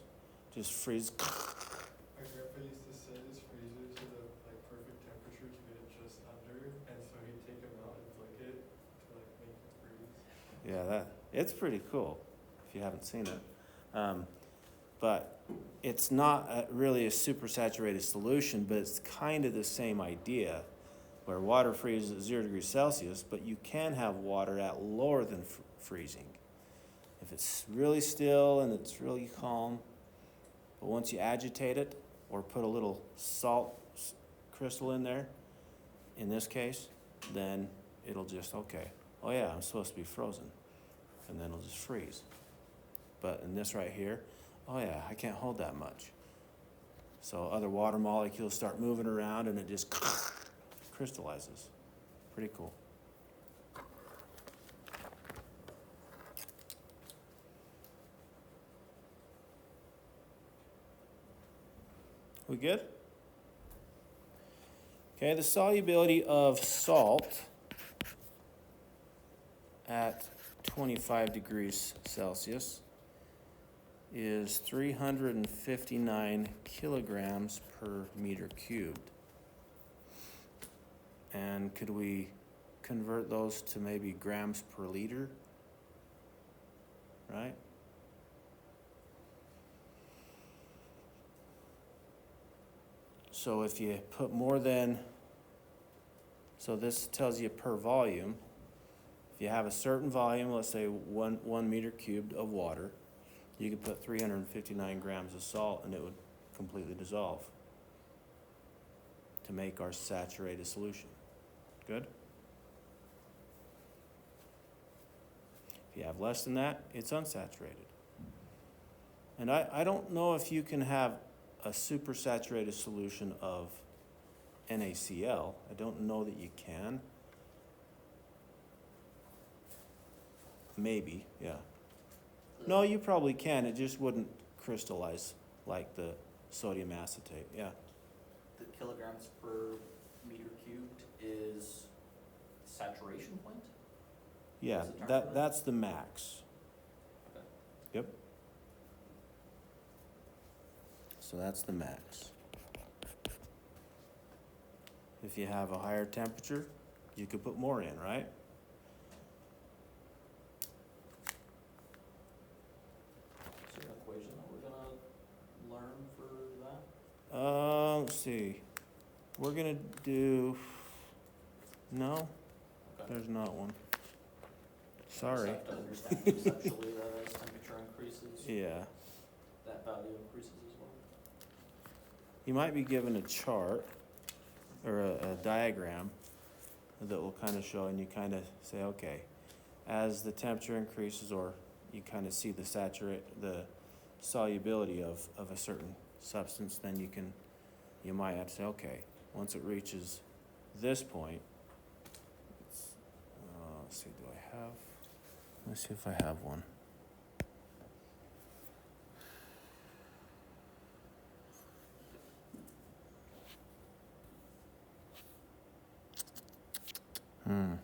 Just freeze. My grandpa used to set his freezer to the like perfect temperature to get it just under, and so he'd take them out and flick it to like make it freeze. Yeah, it's pretty cool if you haven't seen it. But it's not really a supersaturated solution, but it's kind of the same idea where water freezes at 0 degrees Celsius, but you can have water at lower than freezing. If it's really still and it's really calm, but once you agitate it or put a little salt crystal in there, in this case, then it'll just, okay, oh yeah, I'm supposed to be frozen. And then it'll just freeze. But in this right here, oh yeah, I can't hold that much. So other water molecules start moving around and it just crystallizes. Pretty cool. We good? Okay, the solubility of salt at 25 degrees Celsius is 359 kilograms per meter cubed. And could we convert those to maybe grams per liter? Right? So if you put more than, so this tells you per volume. If you have a certain volume, let's say 1 meter cubed of water, you could put 359 grams of salt and it would completely dissolve to make our saturated solution. Good? If you have less than that, it's unsaturated. And I don't know if you can have a supersaturated solution of NaCl. I don't know that you can. Maybe, yeah. No, you probably can. It just wouldn't crystallize like the sodium acetate, yeah. The kilograms per meter cubed is saturation point? Yeah, What's the term for that? that's the max. Okay. Yep. So that's the max. If you have a higher temperature, you could put more in, right? Is there an equation that we're gonna learn for that? Let's see. We're gonna do, no, Okay. there's not one. We just Sorry. have to understand conceptually that as temperature increases, Yeah. that value increases as well. You might be given a chart or a diagram that will kind of show, and you kind of say, okay, as the temperature increases, or you kind of see the solubility of a certain substance, then you might have to say, okay, once it reaches this point, let's see, let's see if I have one. Let me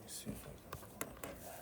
see if I can pull it up here.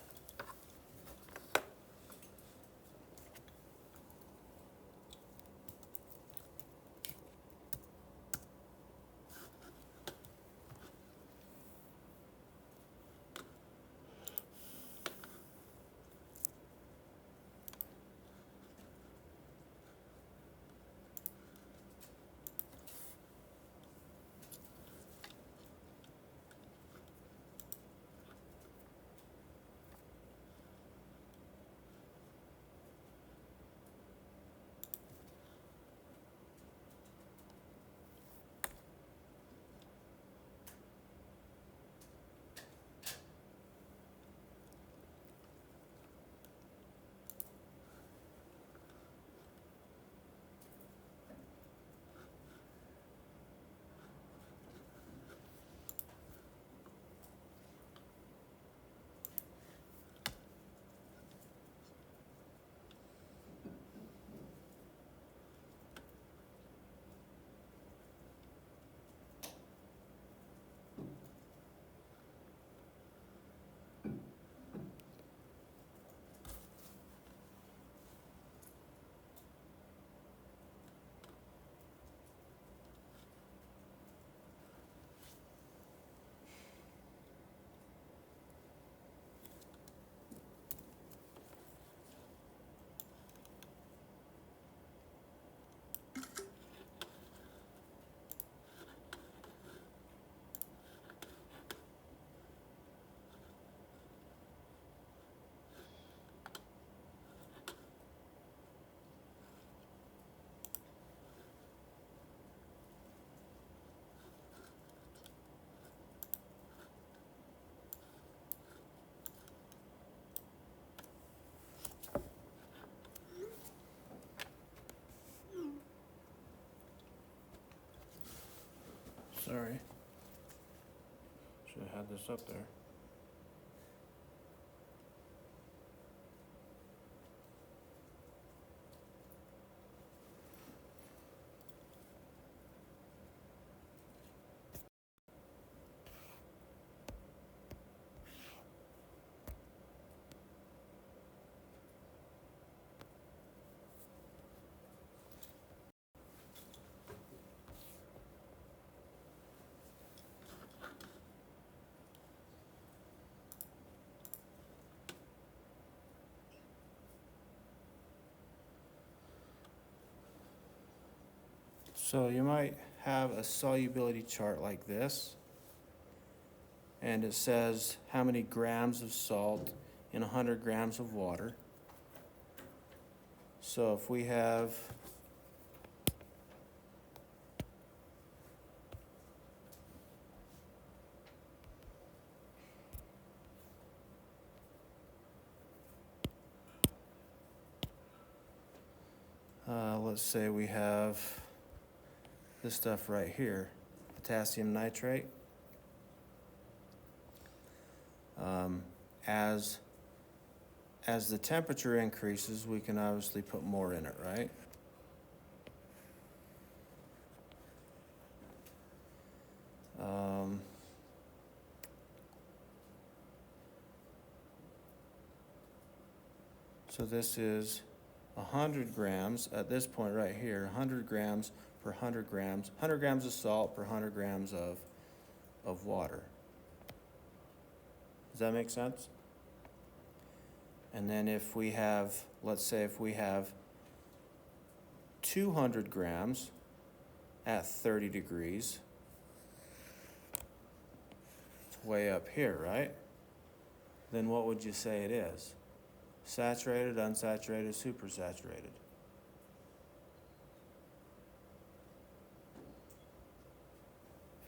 this up there. So you might have a solubility chart like this, and it says how many grams of salt in 100 grams of water. So if we have let's say we have this stuff right here, potassium nitrate. As the temperature increases, we can obviously put more in it, right? So this is 100 grams at this point right here, 100 grams per 100 grams, 100 grams of salt per 100 grams of water. Does that make sense? And then if we have, let's say if we have 200 grams at 30 degrees, it's way up here, right? Then what would you say it is? Saturated, unsaturated, supersaturated?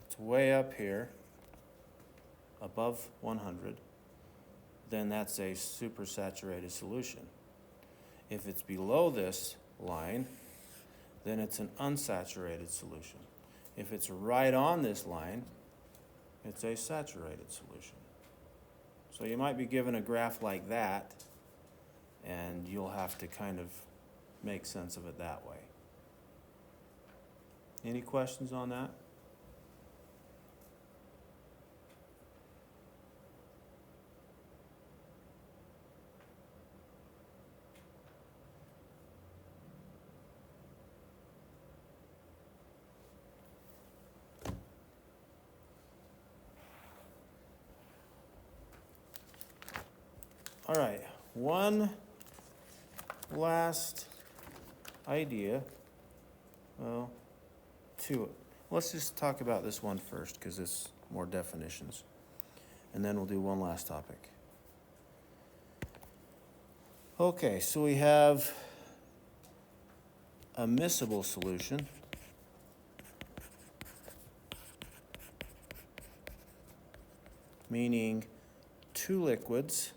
It's way up here, above 100, then that's a supersaturated solution. If it's below this line, then it's an unsaturated solution. If it's right on this line, it's a saturated solution. So you might be given a graph like that, and you'll have to kind of make sense of it that way. Any questions on that? All right, one last idea. Well, two. Let's just talk about this one first because it's more definitions. And then we'll do one last topic. Okay, so we have a miscible solution. Meaning two liquids.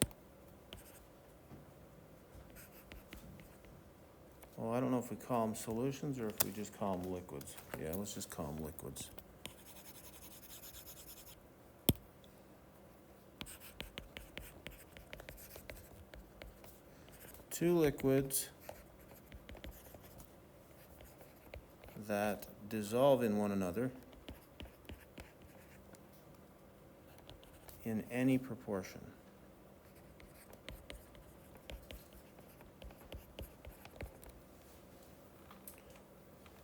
Well, I don't know if we call them solutions or if we just call them liquids. Yeah, let's just call them liquids. Two liquids that dissolve in one another in any proportion.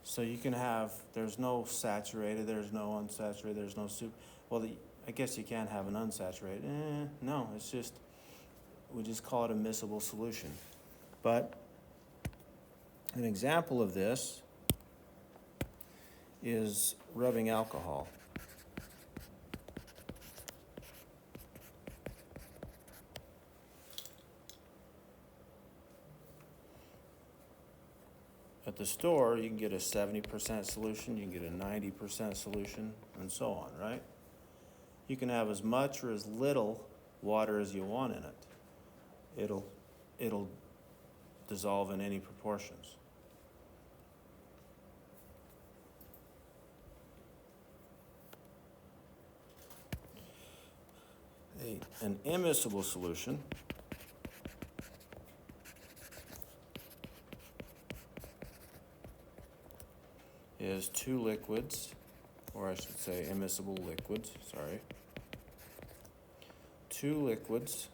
So you can have, there's no saturated, there's no unsaturated, there's no well, I guess you can have an unsaturated. No, it's just, we just call it a miscible solution. But an example of this is rubbing alcohol. At the store, you can get a 70% solution, you can get a 90% solution, and so on, right? You can have as much or as little water as you want in it. It'll dissolve in any proportions. an immiscible solution is two liquids, or I should say immiscible liquids, sorry. Two liquids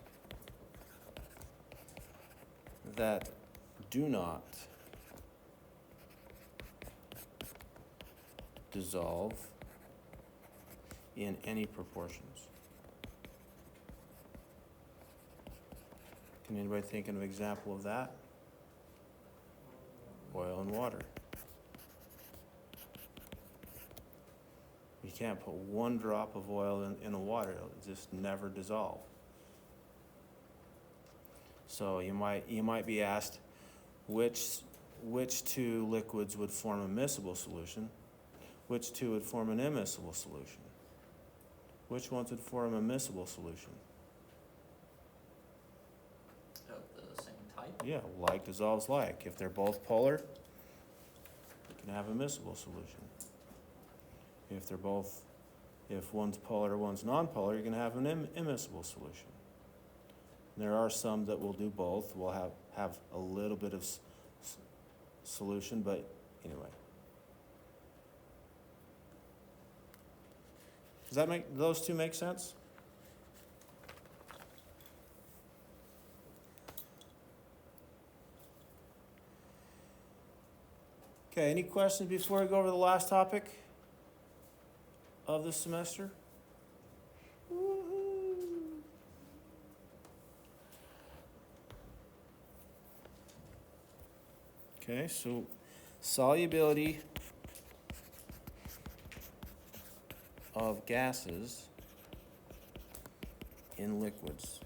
that do not dissolve in any proportions. Can anybody think of an example of that? Oil and water. You can't put one drop of oil in a water, it'll just never dissolve. So you might be asked which two liquids would form a miscible solution, which two would form an immiscible solution. Which ones would form a miscible solution? Of the same type? Yeah, like dissolves like. If they're both polar, you can have a miscible solution. If one's polar, one's nonpolar, you're going to have an immiscible solution. There are some that will do both. We'll have a little bit of solution, but anyway. Does those two make sense? Okay, any questions before we go over the last topic of the semester? Woo-hoo. Okay, so solubility of gases in liquids.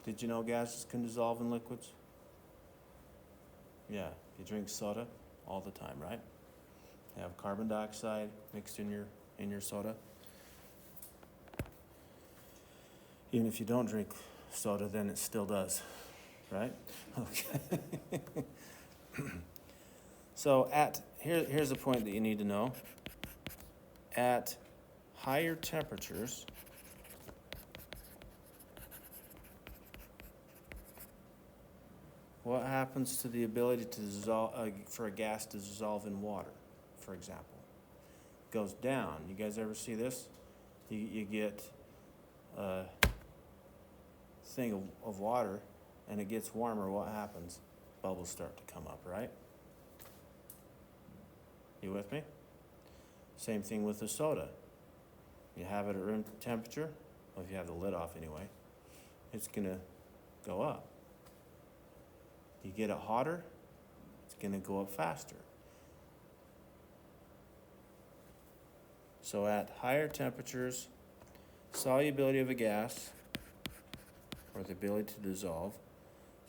Did you know gases can dissolve in liquids? Yeah, you drink soda all the time, right? You have carbon dioxide mixed in your soda. Even if you don't drink soda, then it still does, right? Okay. So here's a point that you need to know. At higher temperatures, what happens to the ability to dissolve for a gas to dissolve in water, for example? It goes down. You guys ever see this? You get a thing of water, and it gets warmer. What happens? Bubbles start to come up, right? You with me? Same thing with the soda. You have it at room temperature, well, if you have the lid off anyway, it's gonna go up. You get it hotter, it's gonna go up faster. So at higher temperatures, solubility of a gas, or the ability to dissolve,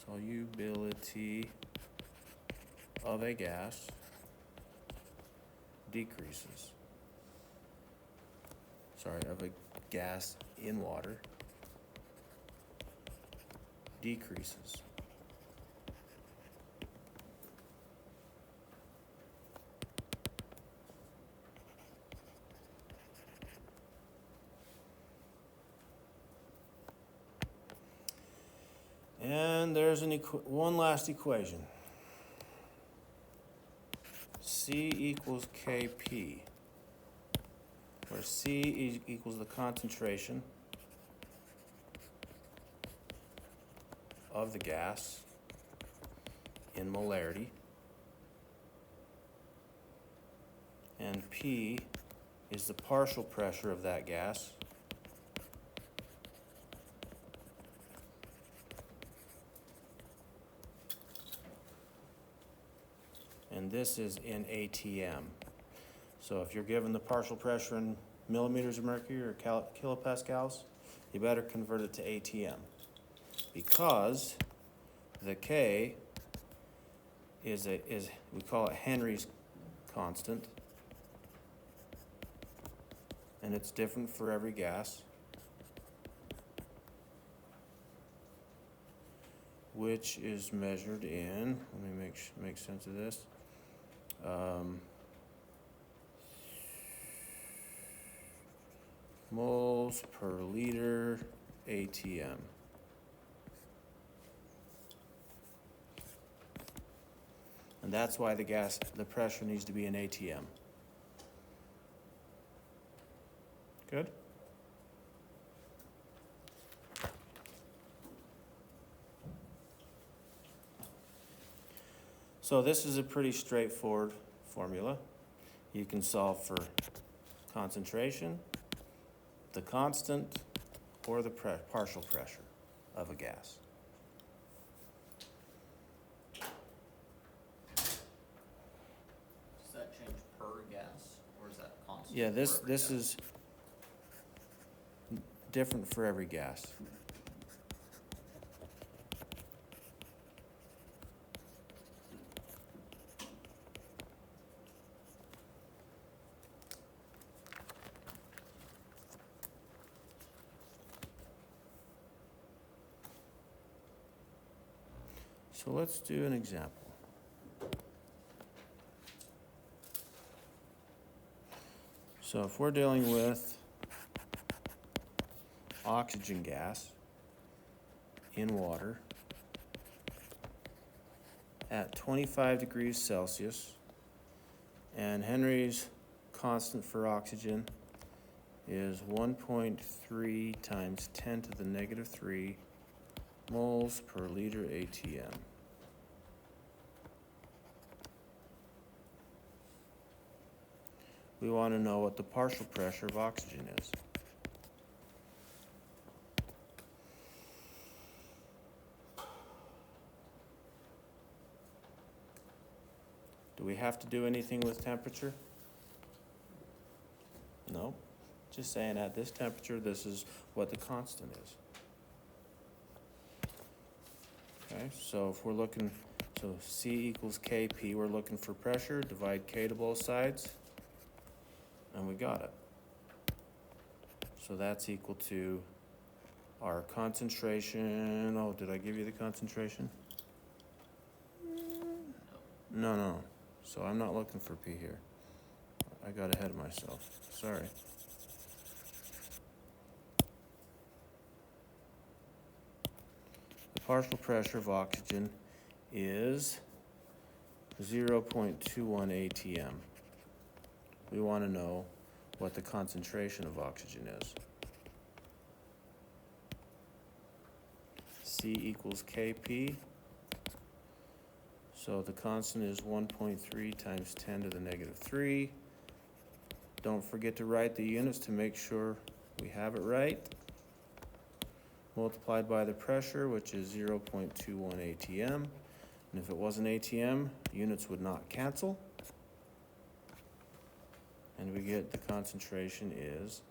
solubility of a gas decreases. Of a gas in water decreases. And there's one last equation. C equals Kp, where C equals the concentration of the gas in molarity, and P is the partial pressure of that gas and this is in ATM. So if you're given the partial pressure in millimeters of mercury or kilopascals, you better convert it to ATM, because the K is we call it Henry's constant, and it's different for every gas, which is measured in, let me make sense of this. moles per liter ATM. And that's why the pressure needs to be in ATM. Good? So this is a pretty straightforward formula. You can solve for concentration, the constant, or the partial pressure of a gas. Does that change per gas, or is that constant? Yeah, for every this gas? is different for every gas. So let's do an example. So if we're dealing with oxygen gas in water at 25 degrees Celsius, and Henry's constant for oxygen is 1.3 times 10 to the negative 3 moles per liter ATM. We want to know what the partial pressure of oxygen is. Do we have to do anything with temperature? No. Just saying at this temperature, this is what the constant is. Okay, so if we're looking, so C equals Kp, we're looking for pressure, divide K to both sides, and we got it. So that's equal to our concentration. Oh, did I give you the concentration? No. So I'm not looking for P here. I got ahead of myself. Sorry. The partial pressure of oxygen is 0.21 ATM. We want to know what the concentration of oxygen is. C equals Kp. So the constant is 1.3 times 10 to the negative 3. Don't forget to write the units to make sure we have it right. Multiplied by the pressure, which is 0.21 ATM. And if it wasn't ATM, units would not cancel. And we get the concentration is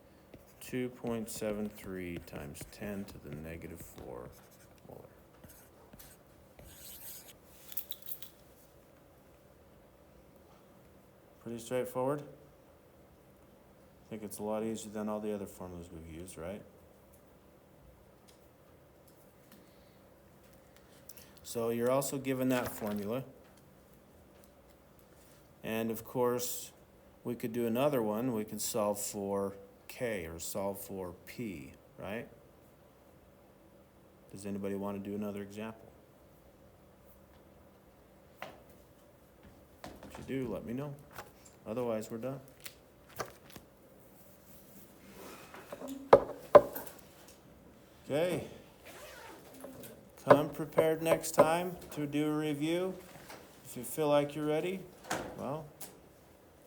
2.73 times 10 to the negative 4 molar. Pretty straightforward. I think it's a lot easier than all the other formulas we've used, right? So you're also given that formula. And of course, we could do another one. We could solve for K or solve for P, right? Does anybody want to do another example? If you do, let me know. Otherwise, we're done. Okay. Come prepared next time to do a review. If you feel like you're ready, well,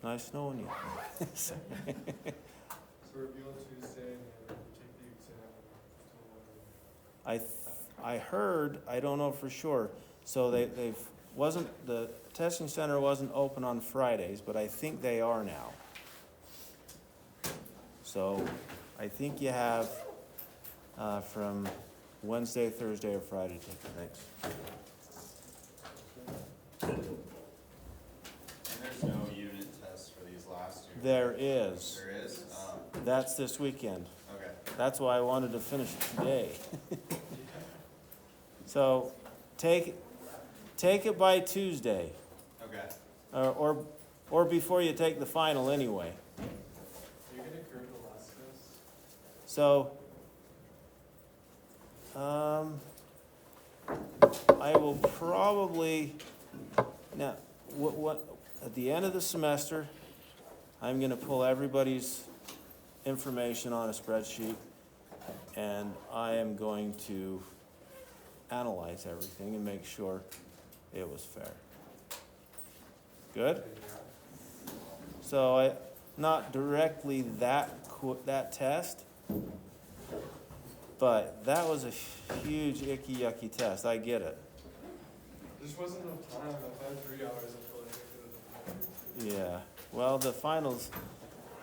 nice knowing you. So review on Tuesday and then take the exam until I heard, I don't know for sure, so the testing center wasn't open on Fridays, but I think they are now. So I think you have from Wednesday, Thursday, or Friday to take it. Thanks. And there's no unit test for these last two? There is. There is? Oh, That's this weekend. okay. That's why I wanted to finish it today. So take it by Tuesday, Okay. or before you take the final anyway. Are you gonna group the last test? So, I will probably, now, at the end of the semester, I'm gonna pull everybody's information on a spreadsheet, and I am going to analyze everything and make sure it was fair. Good? So not directly that test, but that was a huge icky yucky test, I get it. There just wasn't enough time. If I had 3 hours, I feel like I could have done it. Yeah, well, the final's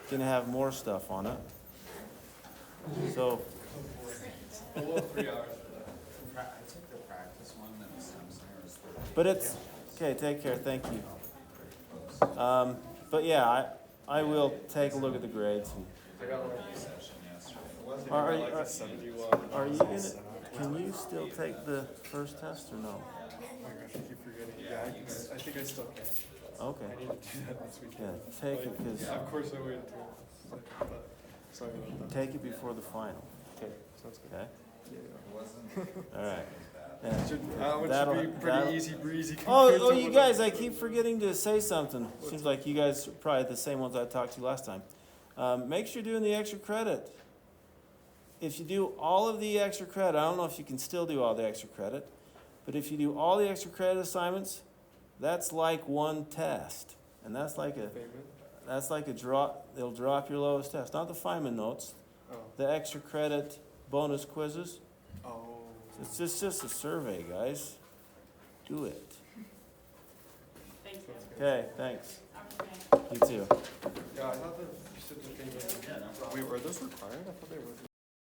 gonna have more stuff on it. So, We'll have 3 hours for that. I took the practice one that was Samsung, was the. but it's, okay, take care, thank you. But yeah, I will take a look at the grades. And I got like, Session yesterday. It wasn't. Are like you- a 71. Are you gonna, can you still take the first test or no? Oh my gosh, I keep forgetting. Yeah, I think I still can. Okay, I need to do that this yeah, weekend. take it, cause Yeah, of course I waited till second, but sorry about that. take it before the final, Okay, sounds good. okay? Yeah, It wasn't. All right. yeah. Yeah. Should, That'll- should be that'll- pretty easy breezy. Oh, compared to you what guys, I keep forgetting to say something. Seems like you guys are probably the same ones I talked to last time. Make sure you're doing the extra credit. If you do all of the extra credit, I don't know if you can still do all the extra credit, but if you do all the extra credit assignments, that's like one test. And that's like a drop, it'll drop your lowest test. Not the Feynman notes, Oh. the extra credit bonus quizzes. Oh. It's just a survey, guys. Do it. Thank you. Okay, thanks. Okay. You too. Yeah, I thought that you said that they were. Wait, were those required? I thought they were.